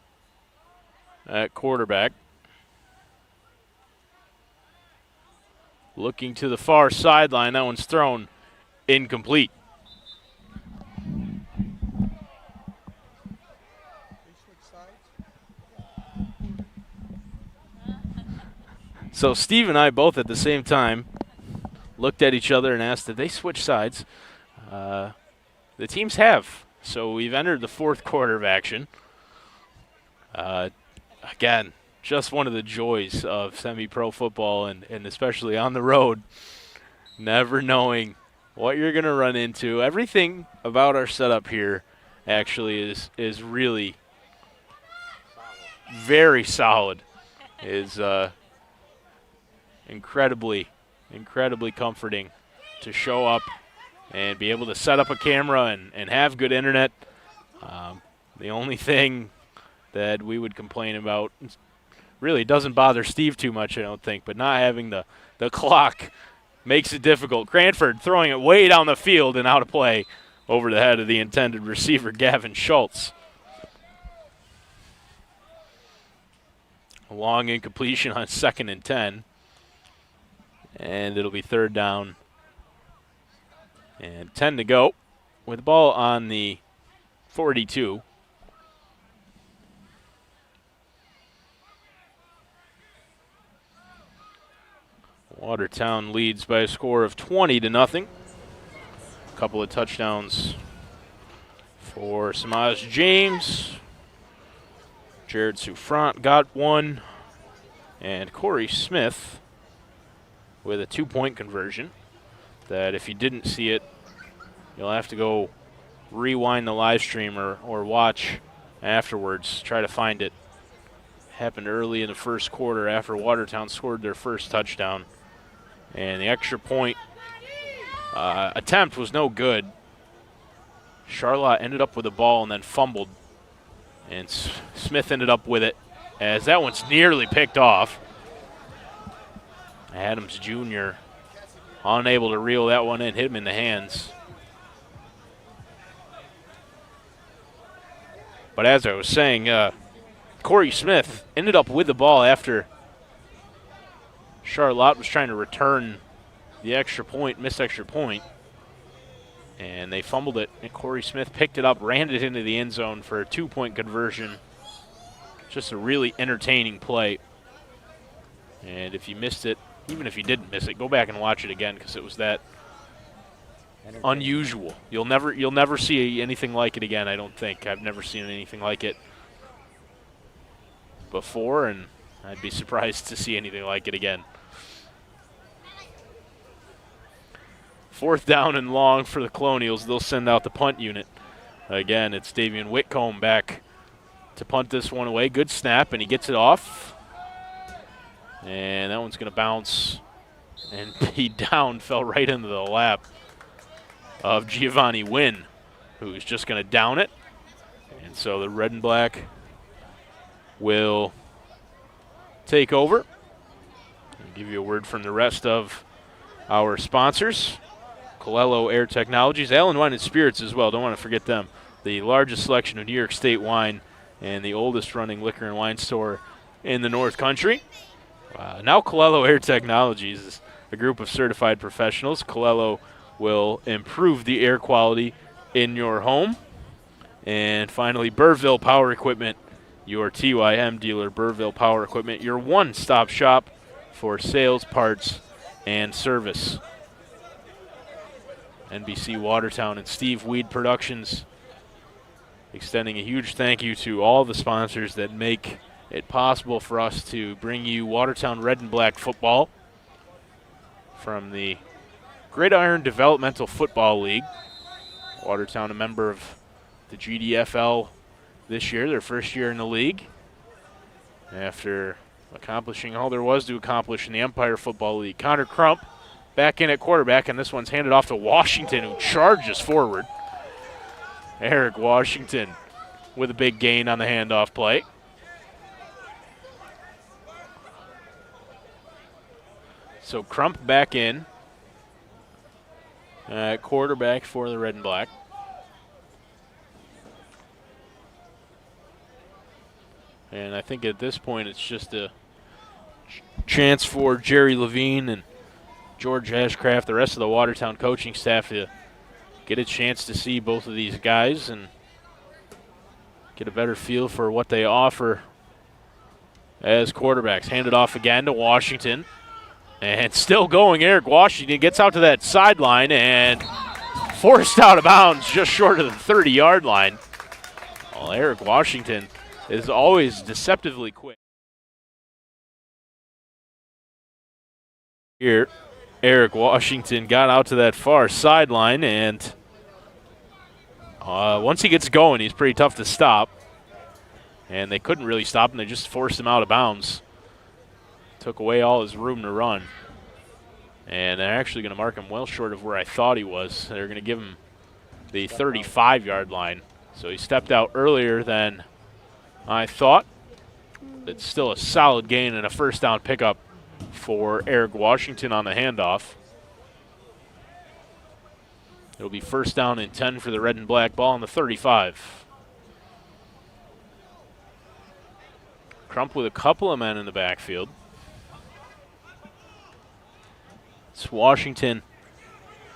Speaker 1: at quarterback. Looking to the far sideline. That one's thrown incomplete. So Steve and I both at the same time looked at each other and asked, did they switch sides? The teams have. So we've entered the 4th quarter of action. Again, just one of the joys of semi-pro football and especially on the road, never knowing what you're going to run into. Everything about our setup here actually is really very solid. Is incredibly comforting to show up and be able to set up a camera and have good internet. The only thing that we would complain about really doesn't bother Steve too much, I don't think, but not having the clock makes it difficult. Cranford throwing it way down the field and out of play over the head of the intended receiver, Gavin Schultz. A long incompletion on 2nd and 10. And it'll be 3rd down and 10 to go with the ball on the 42. Watertown leads by a score of 20-0. A couple of touchdowns for Samaj James. Jared Souffrant got one. And Corey Smith with a 2-point conversion that if you didn't see it, you'll have to go rewind the live stream or watch afterwards. Try to find it. Happened early in the 1st quarter after Watertown scored their first touchdown. And the extra point attempt was no good. Charlotte ended up with the ball and then fumbled. And Smith ended up with it as that one's nearly picked off. Adams Jr. unable to reel that one in, hit him in the hands. But as I was saying, Corey Smith ended up with the ball after Charlotte was trying to return the extra point, missed extra point. And they fumbled it, and Corey Smith picked it up, ran it into the end zone for a 2-point conversion. Just a really entertaining play. And if you missed it, even if you didn't miss it, go back and watch it again because it was that unusual. You'll never see anything like it again, I don't think. I've never seen anything like it before, and I'd be surprised to see anything like it again. 4th down and long for the Colonials. They'll send out the punt unit. Again, it's Davian Whitcomb back to punt this one away. Good snap, and he gets it off. And that one's going to bounce and be down, fell right into the lap of Giovanni Wynn, who's just going to down it. And so the red and black will take over. I'll give you a word from the rest of our sponsors. Colello Air Technologies, Allen Wine and Spirits as well. Don't want to forget them. The largest selection of New York State wine and the oldest running liquor and wine store in the North Country. Now Colello Air Technologies is a group of certified professionals. Colello will improve the air quality in your home. And finally, Burville Power Equipment, your TYM dealer. Burville Power Equipment, your one-stop shop for sales, parts, and service. NBC Watertown and Steve Weed Productions extending a huge thank you to all the sponsors that make it possible for us to bring you Watertown Red and Black football from the Gridiron Developmental Football League. Watertown, a member of the GDFL this year, their first year in the league, after accomplishing all there was to accomplish in the Empire Football League. Connor Crump back in at quarterback, and this one's handed off to Washington, who charges forward. Eric Washington with a big gain on the handoff play. So Crump back in at quarterback for the Red and Black. And I think at this point it's just a chance for Jerry Levine and George Ashcraft, the rest of the Watertown coaching staff, to get a chance to see both of these guys and get a better feel for what they offer as quarterbacks. Handed off again to Washington. And still going, Eric Washington gets out to that sideline and forced out of bounds just short of the 30-yard line. Well, Eric Washington is always deceptively quick. Here, Eric Washington got out to that far sideline, and once he gets going, he's pretty tough to stop. And they couldn't really stop him. They just forced him out of bounds. Took away all his room to run. And they're actually going to mark him well short of where I thought he was. They're going to give him the 35-yard line. So he stepped out earlier than I thought. It's still a solid gain and a first down pickup for Eric Washington on the handoff. It'll be first down and 10 for the Red and Black, ball on the 35. Crump with a couple of men in the backfield. It's Washington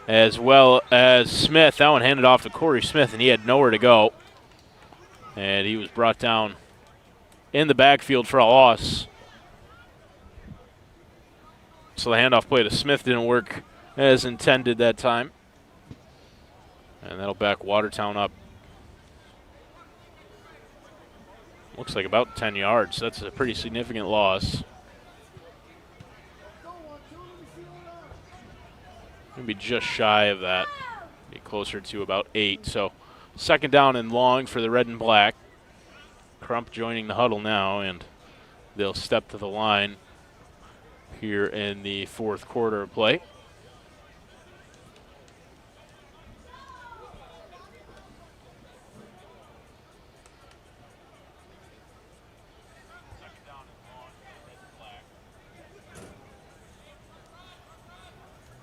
Speaker 1: as well as Smith. That one handed off to Corey Smith, and he had nowhere to go. And he was brought down in the backfield for a loss. So the handoff play to Smith didn't work as intended that time. And that'll back Watertown up. Looks like about 10 yards. That's a pretty significant loss. Maybe just shy of that. Be closer to about 8. So second down and long for the Red and Black. Crump joining the huddle now, and they'll step to the line here in the fourth quarter of play.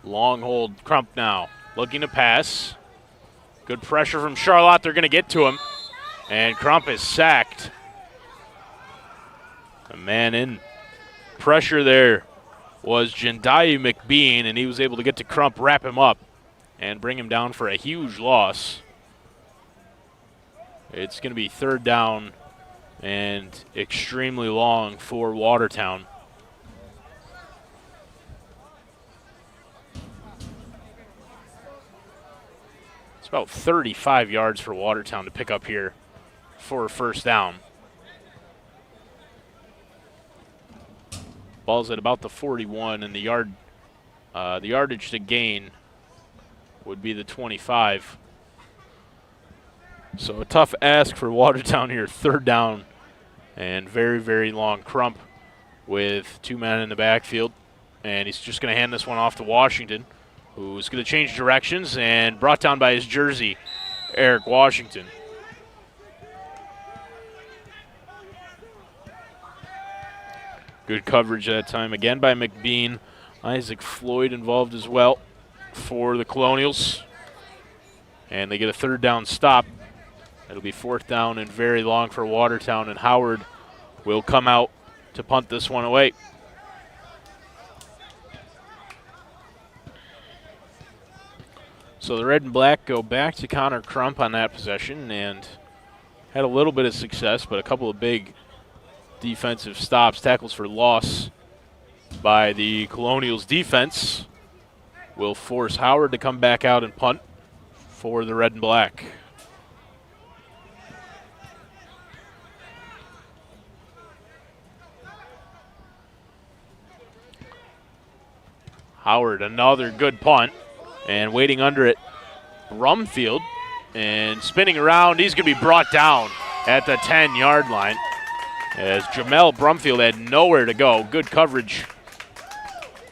Speaker 1: Long hold, Crump now looking to pass. Good pressure from Charlotte. They're going to get to him. And Crump is sacked. A man in pressure there was Jendayi McBean, and he was able to get to Crump, wrap him up, and bring him down for a huge loss. It's going to be third down and extremely long for Watertown. It's about 35 yards for Watertown to pick up here for a first down. Ball's at about the 41, and the yardage to gain would be the 25. So a tough ask for Watertown here, third down and very, very long. Crump with two men in the backfield, and he's just going to hand this one off to Washington, who's going to change directions, and brought down by his jersey, Eric Washington. Good coverage that time again by McBean. Isaac Floyd involved as well for the Colonials. And they get a third down stop. It'll be fourth down and very long for Watertown, and Howard will come out to punt this one away. So the red and black go back to Connor Crump on that possession and had a little bit of success, but a couple of big defensive stops, tackles for loss by the Colonials defense will force Howard to come back out and punt for the red and black. Howard, another good punt, and waiting under it, Brumfield, and spinning around, he's going to be brought down at the 10-yard line as Jamel Brumfield had nowhere to go. Good coverage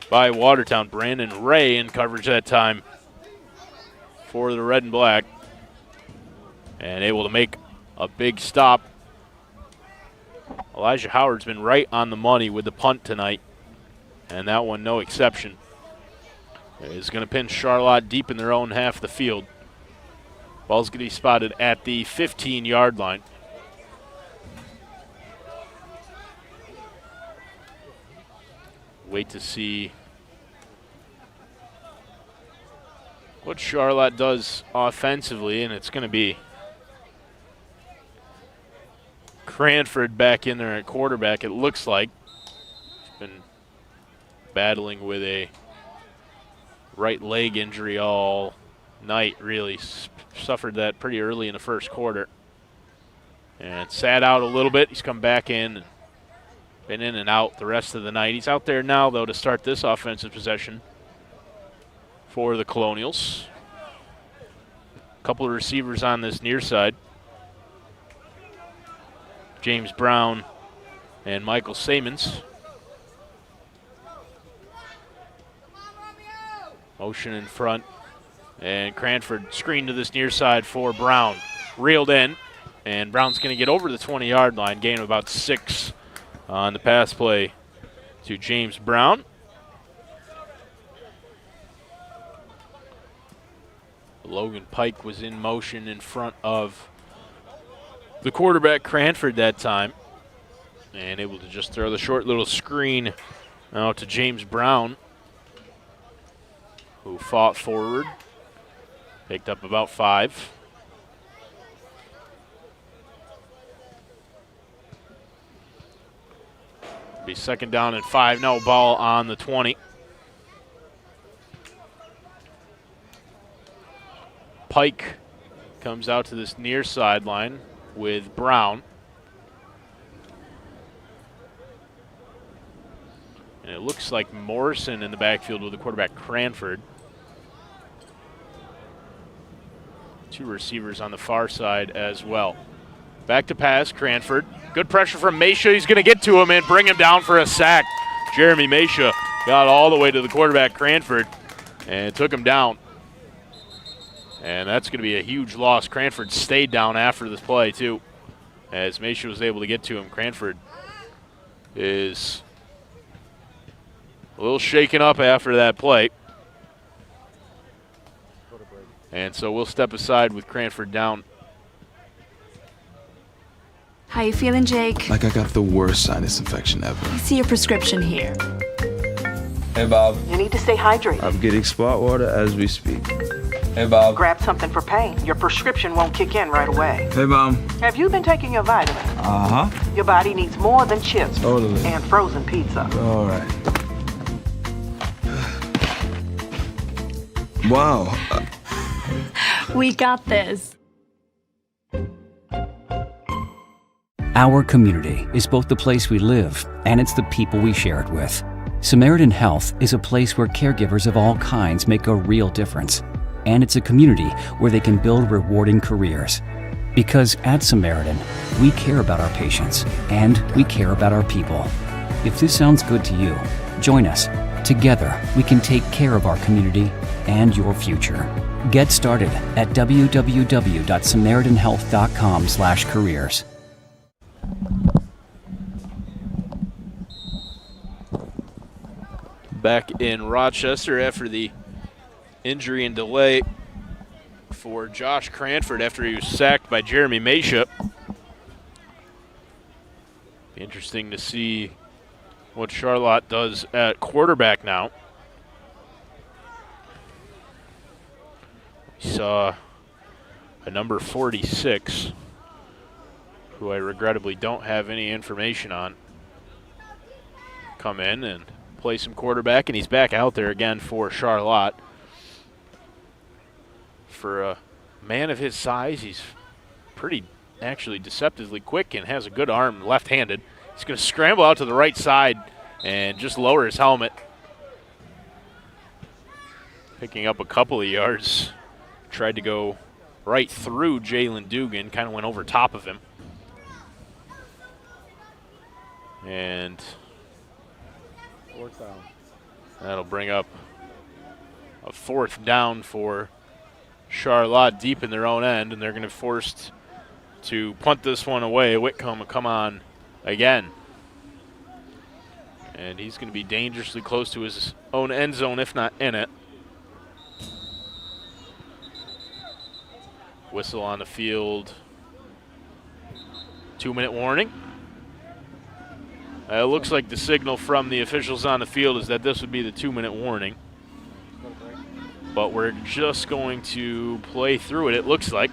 Speaker 1: by Watertown. Brandon Ray in coverage that time for the red and black, and able to make a big stop. Elijah Howard's been right on the money with the punt tonight, and that one no exception. Is going to pin Charlotte deep in their own half of the field. Ball's going to be spotted at the 15-yard line. Wait to see what Charlotte does offensively, and it's going to be Cranford back in there at quarterback, it looks like. He's been battling with a right leg injury all night, really. Suffered that pretty early in the first quarter. And sat out a little bit. He's come back in and been in and out the rest of the night. He's out there now, though, to start this offensive possession for the Colonials. A couple of receivers on this near side. James Brown and Michael Samons. Motion in front, and Cranford screen to this near side for Brown. Reeled in, and Brown's going to get over the 20-yard line, gain of about 6 on the pass play to James Brown. Logan Pike was in motion in front of the quarterback Cranford that time, and able to just throw the short little screen out to James Brown, who fought forward, picked up about 5. Be second down and 5. No, ball on the 20. Pike comes out to this near sideline with Brown. And it looks like Morrison in the backfield with the quarterback Cranford. 2 receivers on the far side as well. Back to pass, Cranford. Good pressure from Mesha. He's going to get to him and bring him down for a sack. Jeremy Mesha got all the way to the quarterback Cranford and took him down. And that's going to be a huge loss. Cranford stayed down after this play, too, as Mesha was able to get to him. Cranford is a little shaken up after that play. And so we'll step aside with Cranford down.
Speaker 13: How you feeling, Jake?
Speaker 14: Like I got the worst sinus infection ever.
Speaker 13: I see your prescription here.
Speaker 15: Hey, Bob.
Speaker 16: You need to stay hydrated.
Speaker 15: I'm getting spot water as we speak. Hey, Bob.
Speaker 16: Grab something for pain. Your prescription won't kick in right away.
Speaker 15: Hey, Mom.
Speaker 16: Have you been taking your vitamins?
Speaker 15: Uh-huh.
Speaker 16: Your body needs more than chips
Speaker 15: Totally.
Speaker 16: and frozen pizza.
Speaker 15: All right. Wow.
Speaker 13: We got this.
Speaker 17: Our community is both the place we live and it's the people we share it with. Samaritan Health is a place where caregivers of all kinds make a real difference. And it's a community where they can build rewarding careers. Because at Samaritan, we care about our patients and we care about our people. If this sounds good to you, join us. Together, we can take care of our community and your future. Get started at www.samaritanhealth.com/careers.
Speaker 1: Back in Rochester after the injury and delay for Josh Cranford after he was sacked by Jeremy Mesha. Be interesting to see what Charlotte does at quarterback now. saw a number 46, who I regrettably don't have any information on, come in and play some quarterback, and he's back out there again for Charlotte. For a man of his size, he's pretty actually deceptively quick and has a good arm, left-handed. He's going to scramble out to the right side and just lower his helmet. Picking up a couple of yards. Tried to go right through Jalen Dugan, kind of went over top of him. And
Speaker 9: Fourth down.
Speaker 1: That'll bring up a fourth down for Charlotte deep in their own end, and they're going to be forced to punt this one away. Whitcomb will come on again. And he's going to be dangerously close to his own end zone, if not in it. Whistle on the field. 2-minute warning. It looks like the signal from the officials on the field is that this would be the 2-minute warning. But we're just going to play through it, it looks like.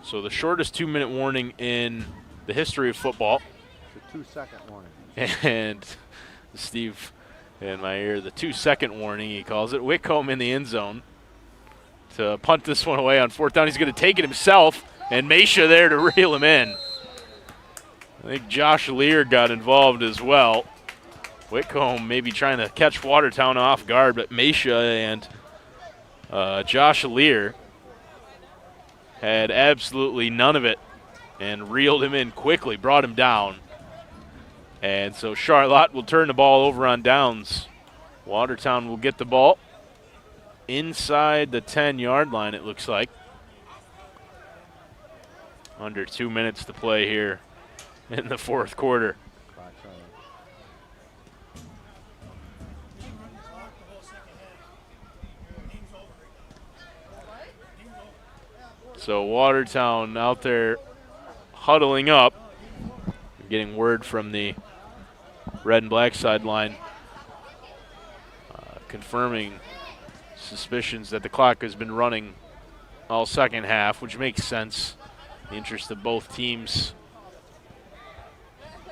Speaker 1: So the shortest 2-minute warning in the history of football.
Speaker 9: It's a 2-second warning.
Speaker 1: And Steve in my ear, the 2-second warning, he calls it. Whitcomb in the end zone to punt this one away on fourth down. He's going to take it himself, and Mesha there to reel him in. I think Josh Lear got involved as well. Whitcomb maybe trying to catch Watertown off guard, but Mesha and Josh Lear had absolutely none of it and reeled him in quickly, brought him down. And so Charlotte will turn the ball over on downs. Watertown will get the ball inside the 10-yard line, it looks like. Under 2 minutes to play here in the fourth quarter. So Watertown out there huddling up. Getting word from the red and black sideline confirming suspicions that the clock has been running all second half, which makes sense in the interest of both teams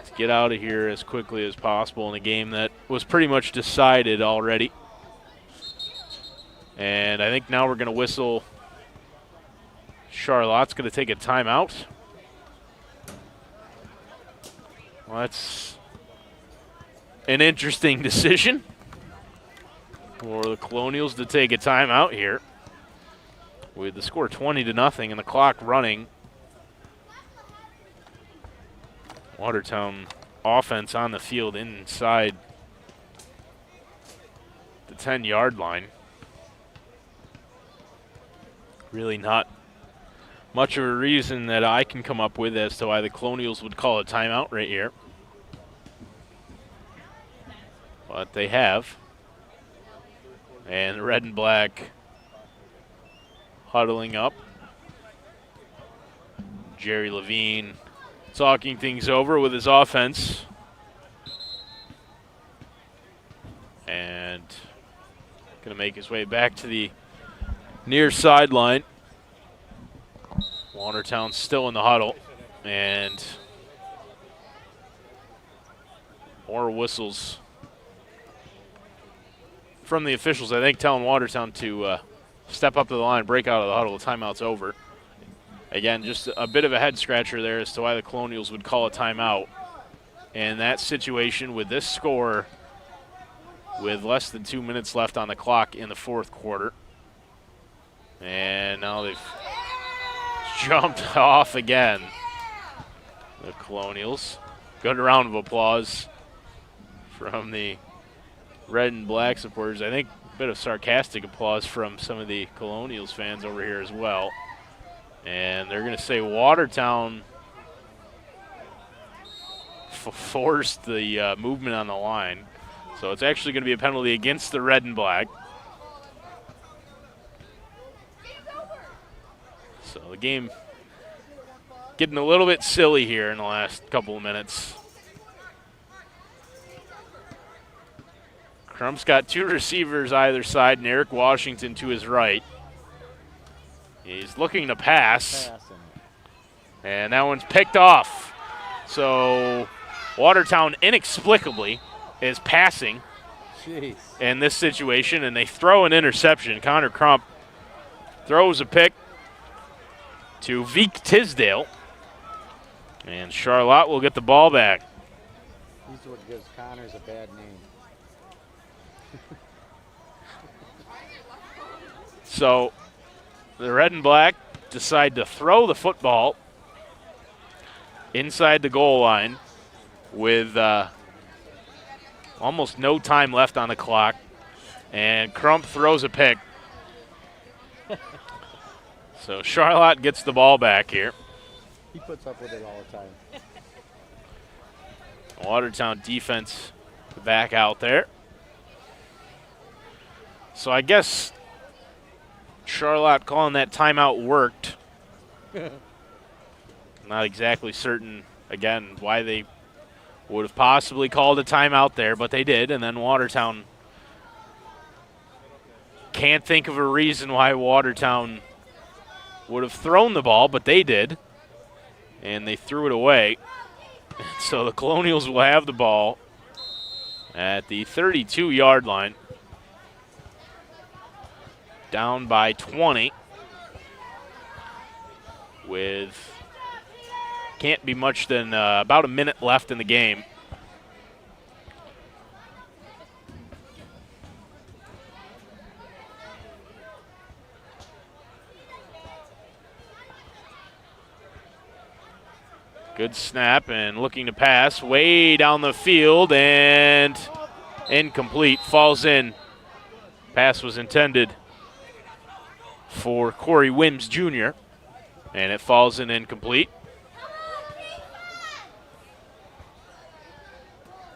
Speaker 1: to get out of here as quickly as possible in a game that was pretty much decided already. And I think now we're going to whistle. Charlotte's going to take a timeout. Well, that's an interesting decision for the Colonials to take a timeout here with the score 20-0 and the clock running. Watertown offense on the field inside the 10-yard line. Really not much of a reason that I can come up with as to why the Colonials would call a timeout right here. But they have. And the red and black huddling up. Jerry Levine talking things over with his offense. And going to make his way back to the near sideline. Watertown still in the huddle, and more whistles from the officials, I think, telling Watertown to step up to the line, break out of the huddle. The timeout's over. Again, just a bit of a head-scratcher there as to why the Colonials would call a timeout. And that situation with this score, with less than 2 minutes left on the clock in the fourth quarter. And now they've jumped off again, the Colonials. Good round of applause from the red and black supporters. I think a bit of sarcastic applause from some of the Colonials fans over here as well. And they're going to say Watertown forced the movement on the line. So it's actually going to be a penalty against the red and black. So the game getting a little bit silly here in the last couple of minutes. Crump's got two receivers either side, and Eric Washington to his right. He's looking to pass. And that one's picked off. So Watertown inexplicably is passing in this situation, and they throw an interception. Connor Crump throws a pick to Veek Tisdale, and Charlotte will get the ball back.
Speaker 9: He's what gives Connors a bad name.
Speaker 1: So the red and black decide to throw the football inside the goal line with almost no time left on the clock, and Crump throws a pick. So Charlotte gets the ball back here.
Speaker 9: He puts up with it all the time.
Speaker 1: Watertown defense back out there. So I guess Charlotte calling that timeout worked. Not exactly certain, again, why they would have possibly called a timeout there, but they did, and then Watertown can't think of a reason why Watertown would have thrown the ball, but they did, and they threw it away. So the Colonials will have the ball at the 32-yard line, down by 20 with can't be much than about a minute left in the game. Good snap and looking to pass way down the field and incomplete. Falls in. Pass was intended for Corey Wims Jr. and it falls in incomplete.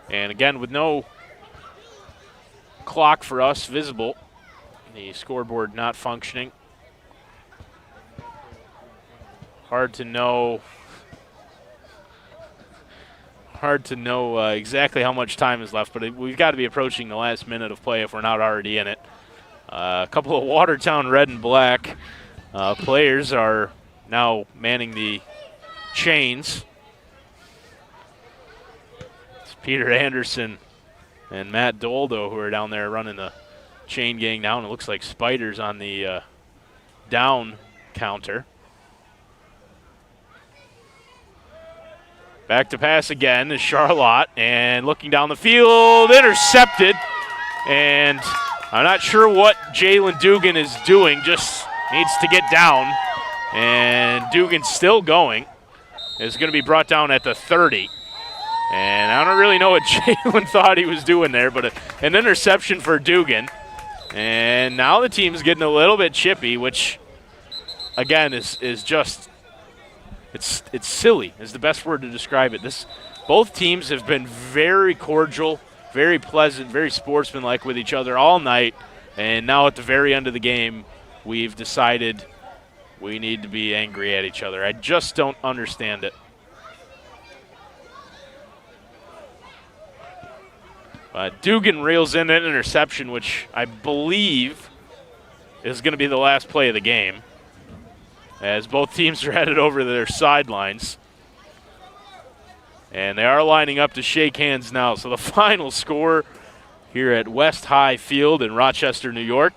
Speaker 1: And again, with no clock for us visible, the scoreboard not functioning. Hard to know exactly how much time is left, but we've got to be approaching the last minute of play if we're not already in it. A couple of Watertown red and black players are now manning the chains. It's Peter Anderson and Matt Doldo who are down there running the chain gang down. It looks like spiders on the down counter. Back to pass again is Charlotte, and looking down the field, intercepted. And I'm not sure what Jalen Dugan is doing, just needs to get down. And Dugan's still going. Is going to be brought down at the 30. And I don't really know what Jalen thought he was doing there, but an interception for Dugan. And now the team's getting a little bit chippy, which, again, is just... It's silly is the best word to describe it. Both teams have been very cordial, very pleasant, very sportsmanlike with each other all night, and now at the very end of the game, we've decided we need to be angry at each other. I just don't understand it. But Dugan reels in an interception, which I believe is going to be the last play of the game, as both teams are headed over to their sidelines. And they are lining up to shake hands now. So the final score here at West High Field in Rochester, New York.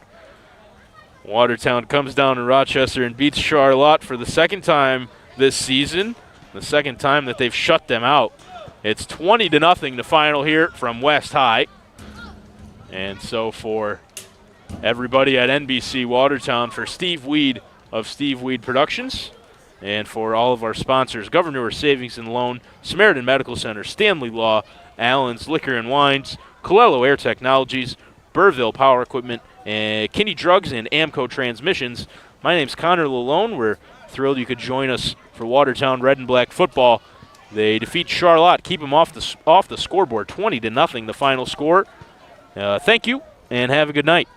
Speaker 1: Watertown comes down to Rochester and beats Charlotte for the second time this season, the second time that they've shut them out. It's 20-0 the final here from West High. And so for everybody at NBC Watertown, for Steve Weed of Steve Weed Productions, and for all of our sponsors, Governor Savings and Loan, Samaritan Medical Center, Stanley Law, Allen's Liquor and Wines, Colello Air Technologies, Burville Power Equipment, and Kinney Drugs and Amco Transmissions. My name's Connor Lalone. We're thrilled you could join us for Watertown Red and Black football. They defeat Charlotte, keep them off the scoreboard, 20-0 the final score. Thank you, and have a good night.